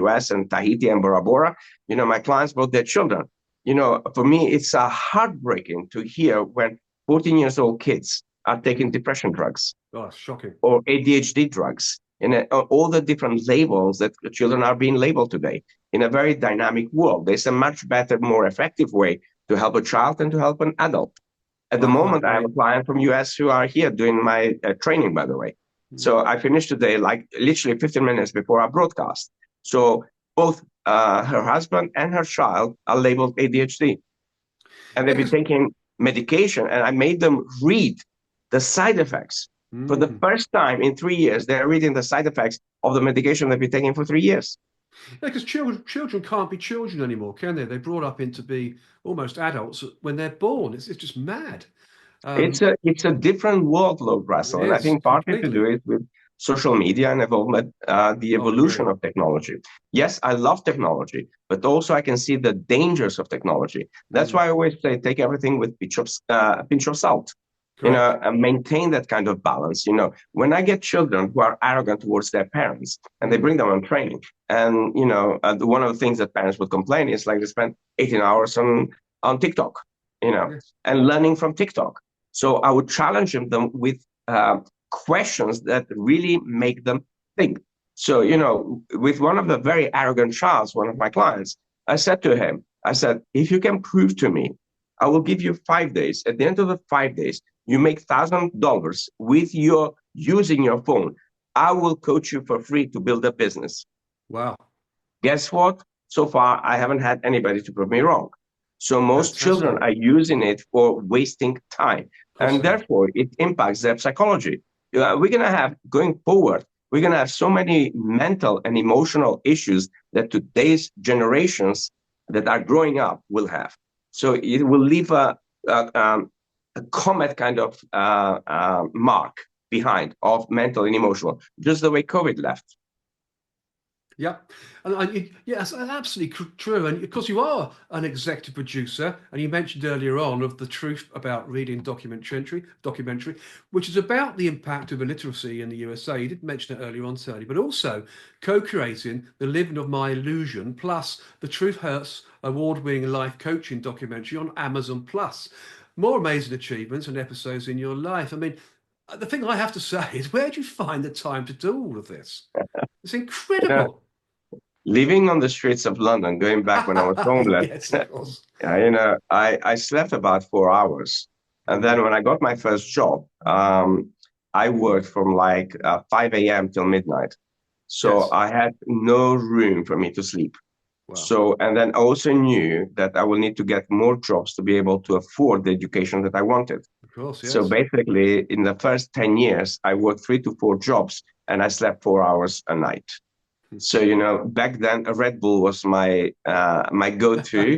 US and Tahiti and Bora Bora, my clients brought their children. For me, it's heartbreaking to hear when 14 years old kids are taking Mm. depression drugs Oh, it's shocking. or ADHD drugs, and all the different labels that children are being labeled today. In a very dynamic world, there's a much better, more effective way to help a child than to help an adult. At the I moment, I have agree. a client from US who are here doing my training, by the way. Mm. So I finished today, like literally 15 minutes before our broadcast. So both her husband and her child are labeled ADHD, and Yeah, they've been 'cause- taking medication, and I made them read the side effects. For the mm. first time in 3 years, they're reading the side effects of the medication they've been taking for 3 years. Yeah, because children can't be children anymore, can they? They're brought up into be almost adults when they're born. It's just mad. It's a different workload, It Russell, and I is think partly to do completely. it with social media and evolvement, the I agree. evolution of technology. Yes, I love technology, but also I can see the dangers of technology. That's Mm. why I always say take everything with a pinch of salt. Correct. And maintain that kind of balance. When I get children who are arrogant towards their parents, and they Mm. bring them on training, and one of the things that parents would complain is like they spend 18 hours on TikTok, Yeah. and learning from TikTok. So I would challenge them with questions that really make them think. So, with one of the very arrogant childs, one of my clients, I said to him, I said, if you can prove to me, I will give you 5 days. At the end of the 5 days, you make $1,000 with your using your phone. I will coach you for free to build a business. Wow. Guess what? So far, I haven't had anybody to prove me wrong. So most children Fantastic. are using it for wasting time, Of course and they are. therefore it impacts their psychology. We're going to have, going forward, we're going to have so many mental and emotional issues that today's generations that are growing up will have. So it will leave a comet kind of mark behind of mental and emotional, just the way COVID left. Yeah, yes, absolutely true. And of course, you are an executive producer, and you mentioned earlier on of the truth about reading documentary, which is about the impact of illiteracy in the USA. You did mention it earlier on, Tony, but also co-creating the Living of My Illusion, plus the Truth Hurts award-winning life coaching documentary on Amazon Plus. More amazing achievements and episodes in your life. I mean, the thing I have to say is, where do you find the time to do all of this? It's You know, incredible. living on the streets of London, going back when I was homeless, Yes, of course. I slept about 4 hours. And then Mm. when I got my first job, I worked from like 5 a.m. till midnight. So Yes. I had no room for me to sleep. Wow. So, and then I also knew that I will need to get more jobs to be able to afford the education that I wanted. Of course, So yes. basically, in the first 10 years, I worked 3 to 4 jobs and I slept 4 hours a night. So, back then, a Red Bull was my go-to Did it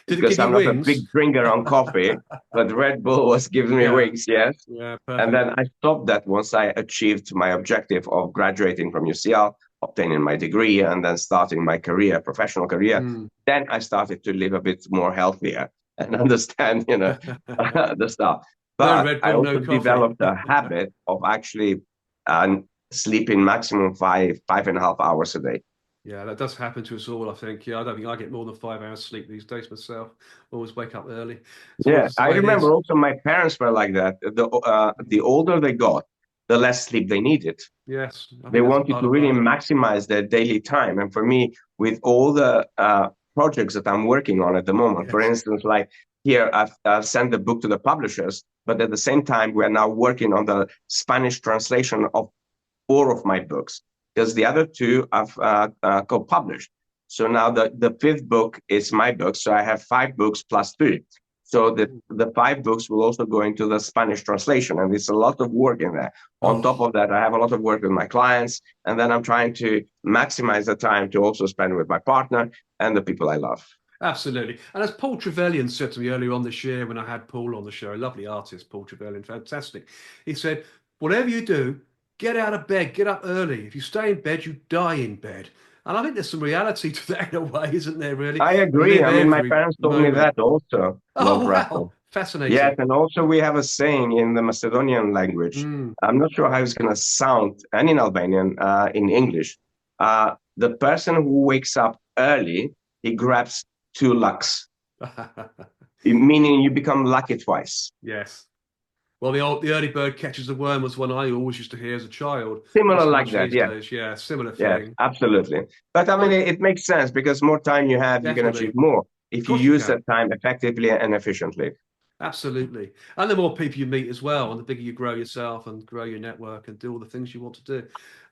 because give you I'm not a big wings? drinker on coffee, but Red Bull was giving me Yeah. wings, yes. Yeah, And then perfect. I stopped that once I achieved my objective of graduating from UCL, obtaining my degree, and then starting my career, professional career. Mm. Then I started to live a bit more healthier and understand, the stuff. No But Red I Bull, also no coffee. developed a habit of actually sleeping maximum five and a half hours a day. Yeah, that does happen to us all, I think. Yeah, I don't think I get more than 5 hours sleep these days myself. Always wake up early. It's Yeah, always the I way it remember is. also my parents were like that. The older they got, the less sleep they needed. Yes, I They think that's wanted part to of really life. maximize their daily time. And for me, with all the projects that I'm working on at the moment, for Yes. instance, like here, I've sent the book to the publishers, but at the same time, we're now working on the Spanish translation of 4 of my books, because the other 2 I've co-published. So now the fifth book is my book. So I have 5 books plus 3. So the 5 books will also go into the Spanish translation, and it's a lot of work in there. On top Oh, of that, I have a lot of work with my clients, and then I'm trying to maximize the time to also spend with my partner and the people I love. absolutely. And as Paul Trevelyan said to me earlier on this year when I had Paul on the show, a lovely artist, Paul Trevelyan, fantastic. He said, whatever you do, get out of bed, get up early. If you stay in bed, you die in bed. And I think there's some reality to that in a way, isn't there, really? I agree. Live I mean, my every parents told me moment. that also, Lord Oh, wow. Russell. Yes, Fascinating. and also we have a saying in the Macedonian language. Mm. I'm not sure how it's going to sound, and in Albanian, in English. The person who wakes up early, he grabs 2 lucks, meaning you become lucky twice. Yes. Well, the early bird catches the worm was one I always used to hear as a child. Not Similar so like much that, these yeah. days. Yeah, similar Yes, thing. absolutely. But I mean, Well, it makes sense because more time you have, you can definitely. achieve Of more if you course you use can. that time effectively and efficiently. Absolutely. And the more people you meet as well, and the bigger you grow yourself and grow your network and do all the things you want to do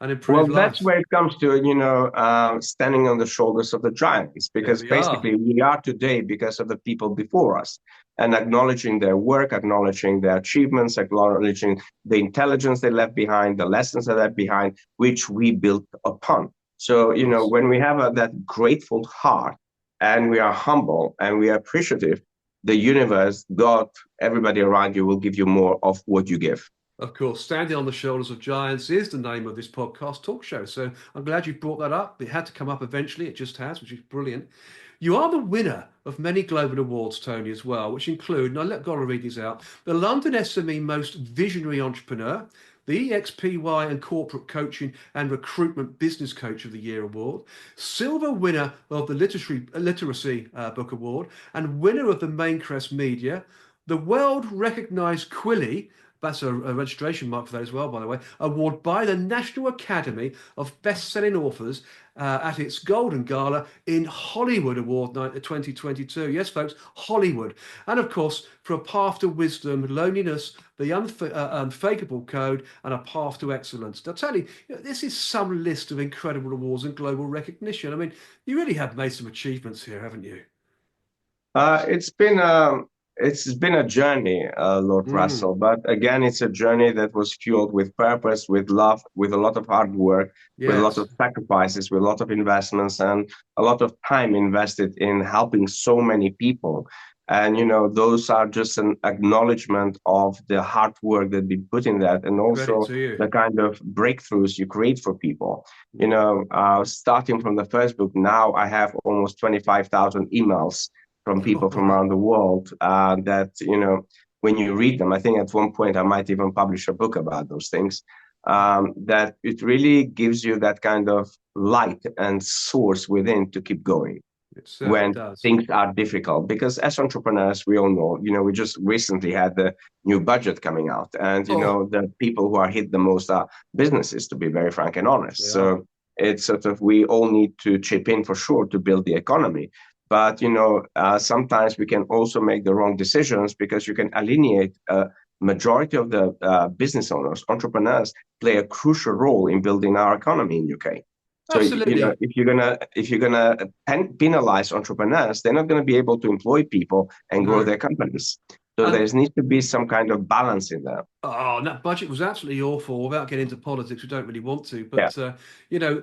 and improve Well, that's life. where it comes to, standing on the shoulders of the giants, There because we are. basically we are today because of the people before us, and acknowledging their work, acknowledging their achievements, acknowledging the intelligence they left behind, the lessons they left behind, which we built upon. So, Of course. when we have that grateful heart and we are humble and we are appreciative, the universe, God, everybody around you will give you more of what you give. Of course, Standing on the Shoulders of Giants is the name of this podcast talk show. So I'm glad you brought that up. It had to come up eventually. It just has, which is brilliant. You are the winner of many global awards, Tony, as well, which include, and I let Gola read these out, the London SME Most Visionary Entrepreneur, the EXPY and Corporate Coaching and Recruitment Business Coach of the Year Award, silver winner of the Literacy Book Award, and winner of the Maincrest Media, the world recognized Quilly, that's a registration mark for that as well, by the way, award by the National Academy of Best-Selling Authors at its Golden Gala in Hollywood Award Night 2022. Yes, folks, Hollywood. And of course, for a path to wisdom, loneliness, the unfakeable code, and a path to excellence. Now, Tony, this is some list of incredible awards and global recognition. I mean, you really have made some achievements here, haven't you? Uh, it's been um, it's been a journey, Lord Mm, Russell. But again, it's a journey that was fueled with purpose, with love, with a lot of hard work, with a lot yes, of sacrifices, with a lot of investments, and a lot of time invested in helping so many people. And those are just an acknowledgement of the hard work that we put in that, and credit also to you. the kind of breakthroughs you create for people. Mm. Starting from the first book, now I have almost 25,000 emails from people from around the world that, when you read them, I think at one point I might even publish a book about those things, that it really gives you that kind of light and source within to keep going It certainly when does. things are difficult. Because as entrepreneurs, we all know, we just recently had the new budget coming out, and Oh, the people who are hit the most are businesses, to be very frank and honest. they are. So it's sort of, we all need to chip in for sure to build the economy. But sometimes we can also make the wrong decisions, because you can alienate a majority of the business owners, entrepreneurs play a crucial role in building our economy in UK. So Absolutely. if you're gonna penalize entrepreneurs, they're not going to be able to employ people and grow No. their companies. So there And needs to be some kind of balance in there. oh, and that budget was absolutely awful. Without getting into politics, we don't really want to, Yeah. but you know,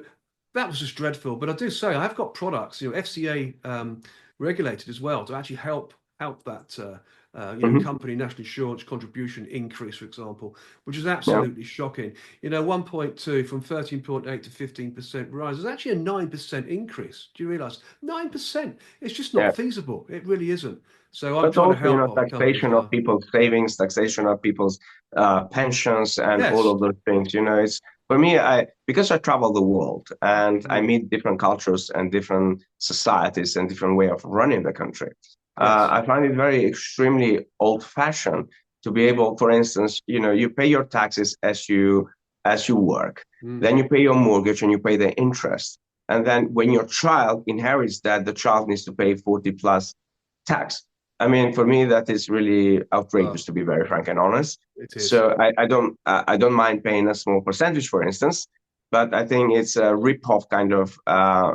that was just dreadful. But I do say I have got products, FCA regulated as well to actually help that Hmm. company national insurance contribution increase, for example, which is Yeah. absolutely shocking. 1.2 from 13.8 to 15% rise is actually a 9% increase. Do you realise? 9%. It's just not Yeah. feasible. It really isn't. So I'm But trying to also, help other companies taxation of now. people's savings, taxation of people's pensions, and all Yes. of those things. It's for me. Because I travel the world and I Mm, meet different cultures and different societies and different way of running the country. yes. I find it very extremely old-fashioned to be able, for instance, you pay your taxes as you work, Mm. then you pay your mortgage and you pay the interest. And then when your child inherits that, the child needs to pay 40 plus tax. I mean, for me, that is really outrageous, Well, to be very frank and honest. it is. So I don't mind paying a small percentage, for instance, but I think it's a rip-off kind of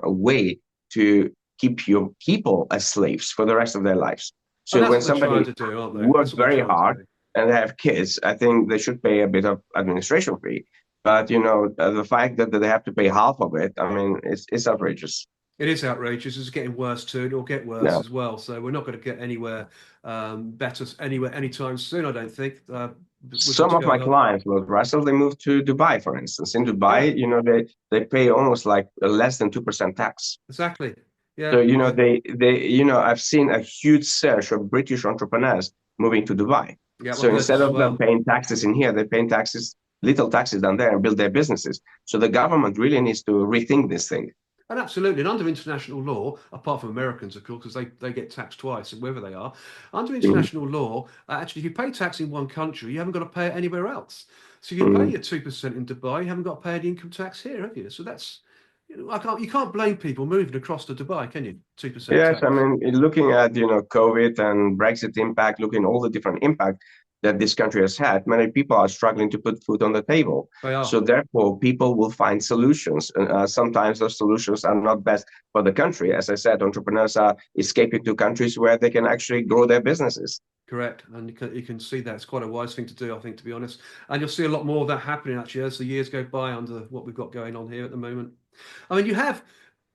way to keep your people as slaves for the rest of their lives. And So that's when what they're trying somebody to do, aren't they? That's works what they're very trying to hard do. and they have kids, I think they should pay a bit of administration fee. But the fact that they have to pay half of it, I mean, it's outrageous. It is outrageous. It's getting worse too. It'll get worse Yeah. as well. So we're not going to get anywhere better anywhere anytime soon, I don't think, with Some what's of my going on. clients, Lord Russell, they moved to Dubai, for instance. In Yeah, Dubai, they pay almost like less than 2% tax. exactly. So, Yeah, yeah, I've seen a huge surge of British entrepreneurs moving to Dubai. yeah. So I've heard instead this as of them well. paying taxes in here, they're paying little taxes down there and build their businesses. So the government really needs to rethink this thing. And absolutely, and under international law, apart from Americans, of course, because they get taxed twice, wherever they are, under Mm, international law, actually, if you pay tax in one country, you haven't got to pay it anywhere else. So if you pay mm. your 2% in Dubai, you haven't got to pay any income tax here, have you? So that's, you can't blame people moving across to Dubai, can you? 2% Yes, I tax. mean, looking at, COVID and Brexit impact, looking at all the different impact that this country has had, many people are struggling to put food on the table. They are. So therefore, people will find solutions. Sometimes those solutions are not best for the country. As I said, entrepreneurs are escaping to countries where they can actually grow their businesses. Correct, and you can see that it's quite a wise thing to do, I think, to be honest. And you'll see a lot more of that happening actually as the years go by under what we've got going on here at the moment. I mean, you have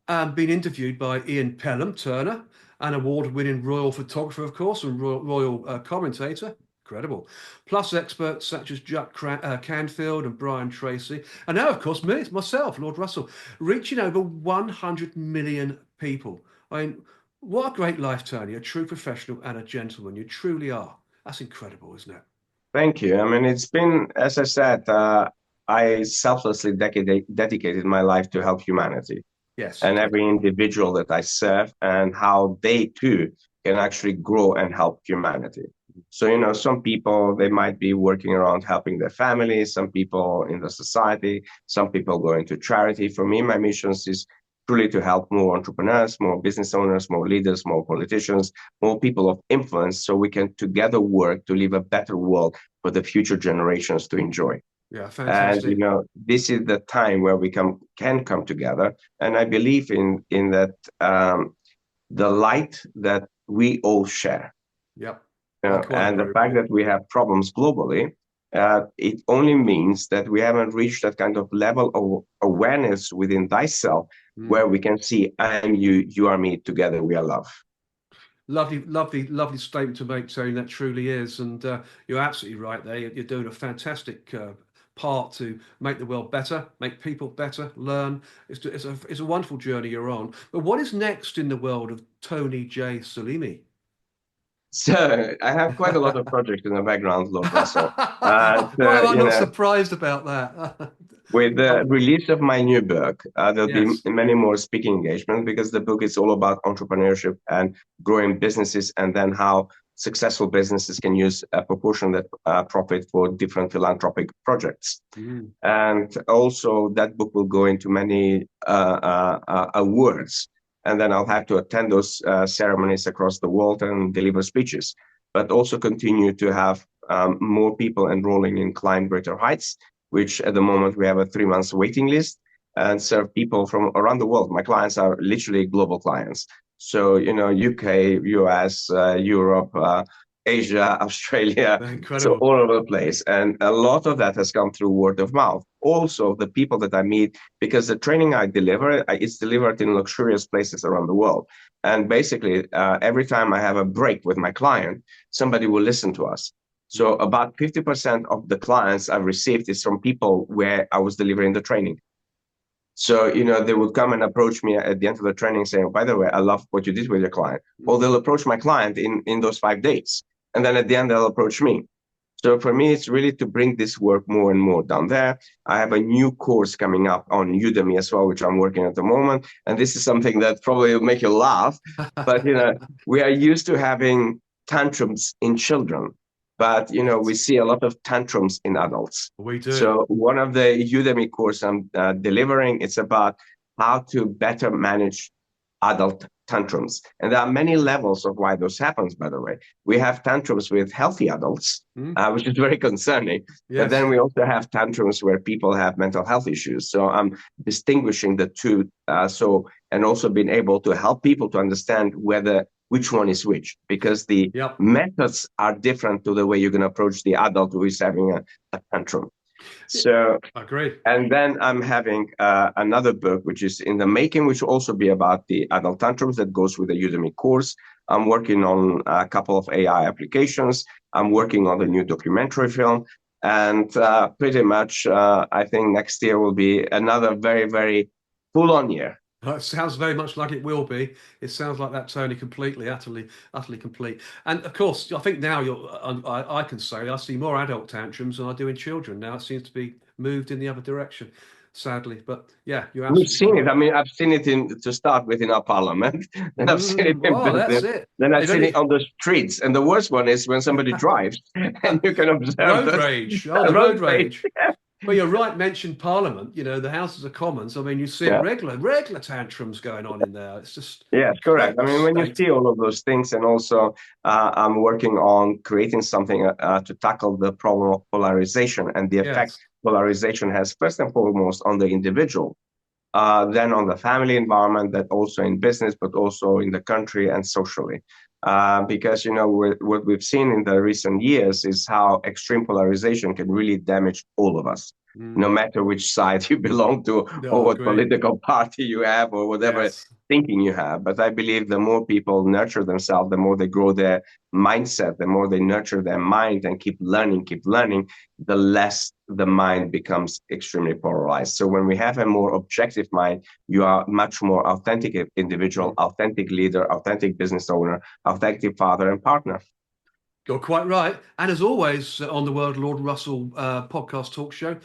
been interviewed by Ian Pelham Turner, an award-winning royal photographer, of course, and royal commentator. Incredible. Plus experts such as Canfield and Brian Tracy. And now, of course, me, myself, Lord Russell, reaching over 100 million people. I mean, what a great life, Tony. A true professional and a gentleman. You truly are. That's incredible, isn't it? Thank you. I mean, it's been, as I said, I selflessly dedicated my life to help humanity Yes, you and did. every individual that I serve and how they too can actually grow and help humanity. So, some people, they might be working around helping their families, some people in the society, some people go into charity. For me, my mission is truly to help more entrepreneurs, more business owners, more leaders, more politicians, more people of influence, so we can together work to leave a better world for the future generations to enjoy. Yeah, And fantastic. this is the time where we can come together. And I believe in that the light that we all share, Yep. I quite and the agree with fact you. that we have problems globally, it only means that we haven't reached that kind of level of awareness within thyself Mm. where we can see I'm you, you are me, together we are love. Lovely, lovely, lovely statement to make, Tony. That truly is, and you're absolutely right there. You're doing a fantastic part to make the world better, make people better, learn. It's a wonderful journey you're on. But what is next in the world of Tony J Selimi? So I have quite a lot of projects in the background, Lord Russell. Why am I not surprised about that? With the Um, release of my new book, there'll be yes. many more speaking engagements because the book is all about entrepreneurship and growing businesses, and then how successful businesses can use a proportion of that profit for different philanthropic projects. Mm. And also, that book will go into many awards, and then I'll have to attend those ceremonies across the world and deliver speeches, but also continue to have more people enrolling in Climb Greater Heights, which at the moment we have a 3 months waiting list, and serve people from around the world. My clients are literally global clients. So, UK, US, Europe, Asia, Australia, so Incredible. all over the place. And a lot of that has come through word of mouth. Also, the people that I meet, because the training I deliver, it's delivered in luxurious places around the world. And basically, every time I have a break with my client, somebody will listen to us. So Mm. about 50% of the clients I've received is from people where I was delivering the training. So, they would come and approach me at the end of the training saying, "Oh, by the way, I love what you did with your client." Or they'll approach my client in those 5 days. And then at the end, they'll approach me. So for me, it's really to bring this work more and more down there. I have a new course coming up on Udemy as well, which I'm working at the moment. And this is something that probably will make you laugh. But, we are used to having tantrums in children. but we Yes, see a lot of tantrums in adults. we do. So one of the Udemy course I'm delivering, it's about how to better manage adult tantrums. And there are many levels of why those happens, by the way. We have tantrums with healthy adults, Mm, which is very concerning. But yes. then we also have tantrums where people have mental health issues. So I'm distinguishing the two. And also being able to help people to understand which one is which, because the Yep. methods are different to the way you can approach the adult who is having a tantrum. Yeah, So I agree. and then I'm having another book, which is in the making, which will also be about the adult tantrums that goes with the Udemy course. I'm working on a couple of AI applications. I'm working on the new documentary film. And pretty much, I think next year will be another very, very full on year. It sounds very much like it will be. It sounds like that, Tony, completely, utterly complete. And of course, I think now I can say I see more adult tantrums than I do in children. Now it seems to be moved in the other direction, sadly. But yeah, you're We've absolutely seen it. correct. I mean, I've seen it to start with in our parliament, then I've seen it in Well, business, that's it. then I've It seen it only on the streets. And the worst one is when somebody drives and you can observe road that rage. Oh, the road road rage. rage. Well, you're right. Mentioned Parliament. The Houses of Commons. I mean, you see it Yeah. regular tantrums going on in there. It's just Yes, correct. I mean, when you state. see all of those things, and also I'm working on creating something to tackle the problem of polarization and the effect Yes. polarization has, first and foremost, on the individual, then on the family environment, that also in business, but also in the country and socially. Because, what we've seen in the recent years is how extreme polarization can really damage all of us, no Mm, matter which side you belong to or no, I what agree. political party you have or whatever Yes. thinking you have. But I believe the more people nurture themselves, the more they grow their mindset, the more they nurture their mind and keep learning, the less the mind becomes extremely polarized. So when we have a more objective mind, you are much more authentic individual, Mm. authentic leader, authentic business owner, authentic father and partner. You're quite right. And as always, on the World Lord Russell podcast talk show,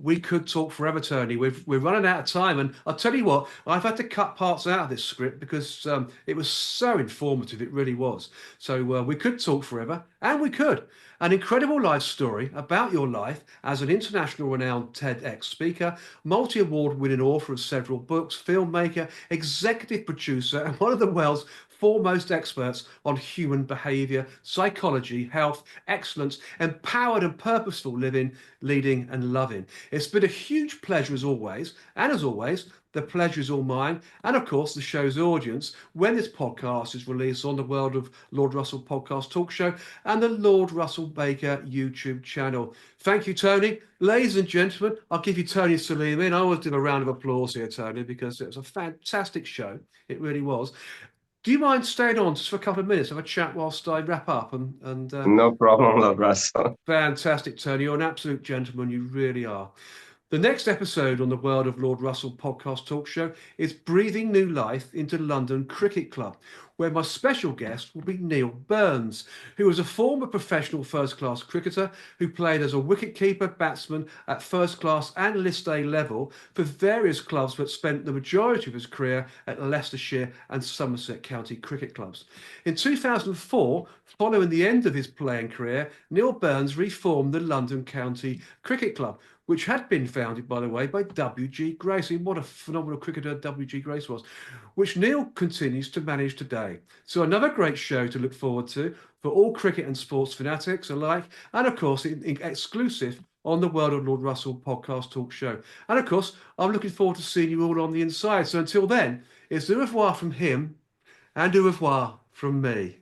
we could talk forever, Tony. We're running out of time. And I'll tell you what, I've had to cut parts out of this script because it was so informative. It really was. So we could talk forever, and we could. An incredible life story about your life as an international renowned TEDx speaker, multi award winning author of several books, filmmaker, executive producer, and one of the world's foremost experts on human behavior, psychology, health, excellence, empowered and purposeful living, leading, and loving. It's been a huge pleasure as always. And as always, the pleasure is all mine. And of course, the show's audience when this podcast is released on the World of Lord Russell podcast talk show and the Lord Russell Baker YouTube channel. Thank you, Tony. Ladies and gentlemen, I'll give you Tony Selimi. And I always give a round of applause here, Tony, because it was a fantastic show. It really was. Do you mind staying on just for a couple of minutes, have a chat whilst I wrap up? And No problem, Lord Russell. fantastic, Tony. You're an absolute gentleman. You really are. The next episode on the World of Lord Russell podcast talk show is Breathing New Life into London Cricket Club, where my special guest will be Neil Burns, who was a former professional first-class cricketer who played as a wicket-keeper batsman at first-class and List A level for various clubs, but spent the majority of his career at Leicestershire and Somerset County cricket clubs. In 2004, following the end of his playing career, Neil Burns reformed the London County Cricket Club, which had been founded, by the way, by W.G. Grace. And what a phenomenal cricketer W.G. Grace was, which Neil continues to manage today. So another great show to look forward to for all cricket and sports fanatics alike, and of course, exclusive on the World of Lord Russell podcast talk show. And of course, I'm looking forward to seeing you all on the inside. So until then, it's au revoir from him and au revoir from me.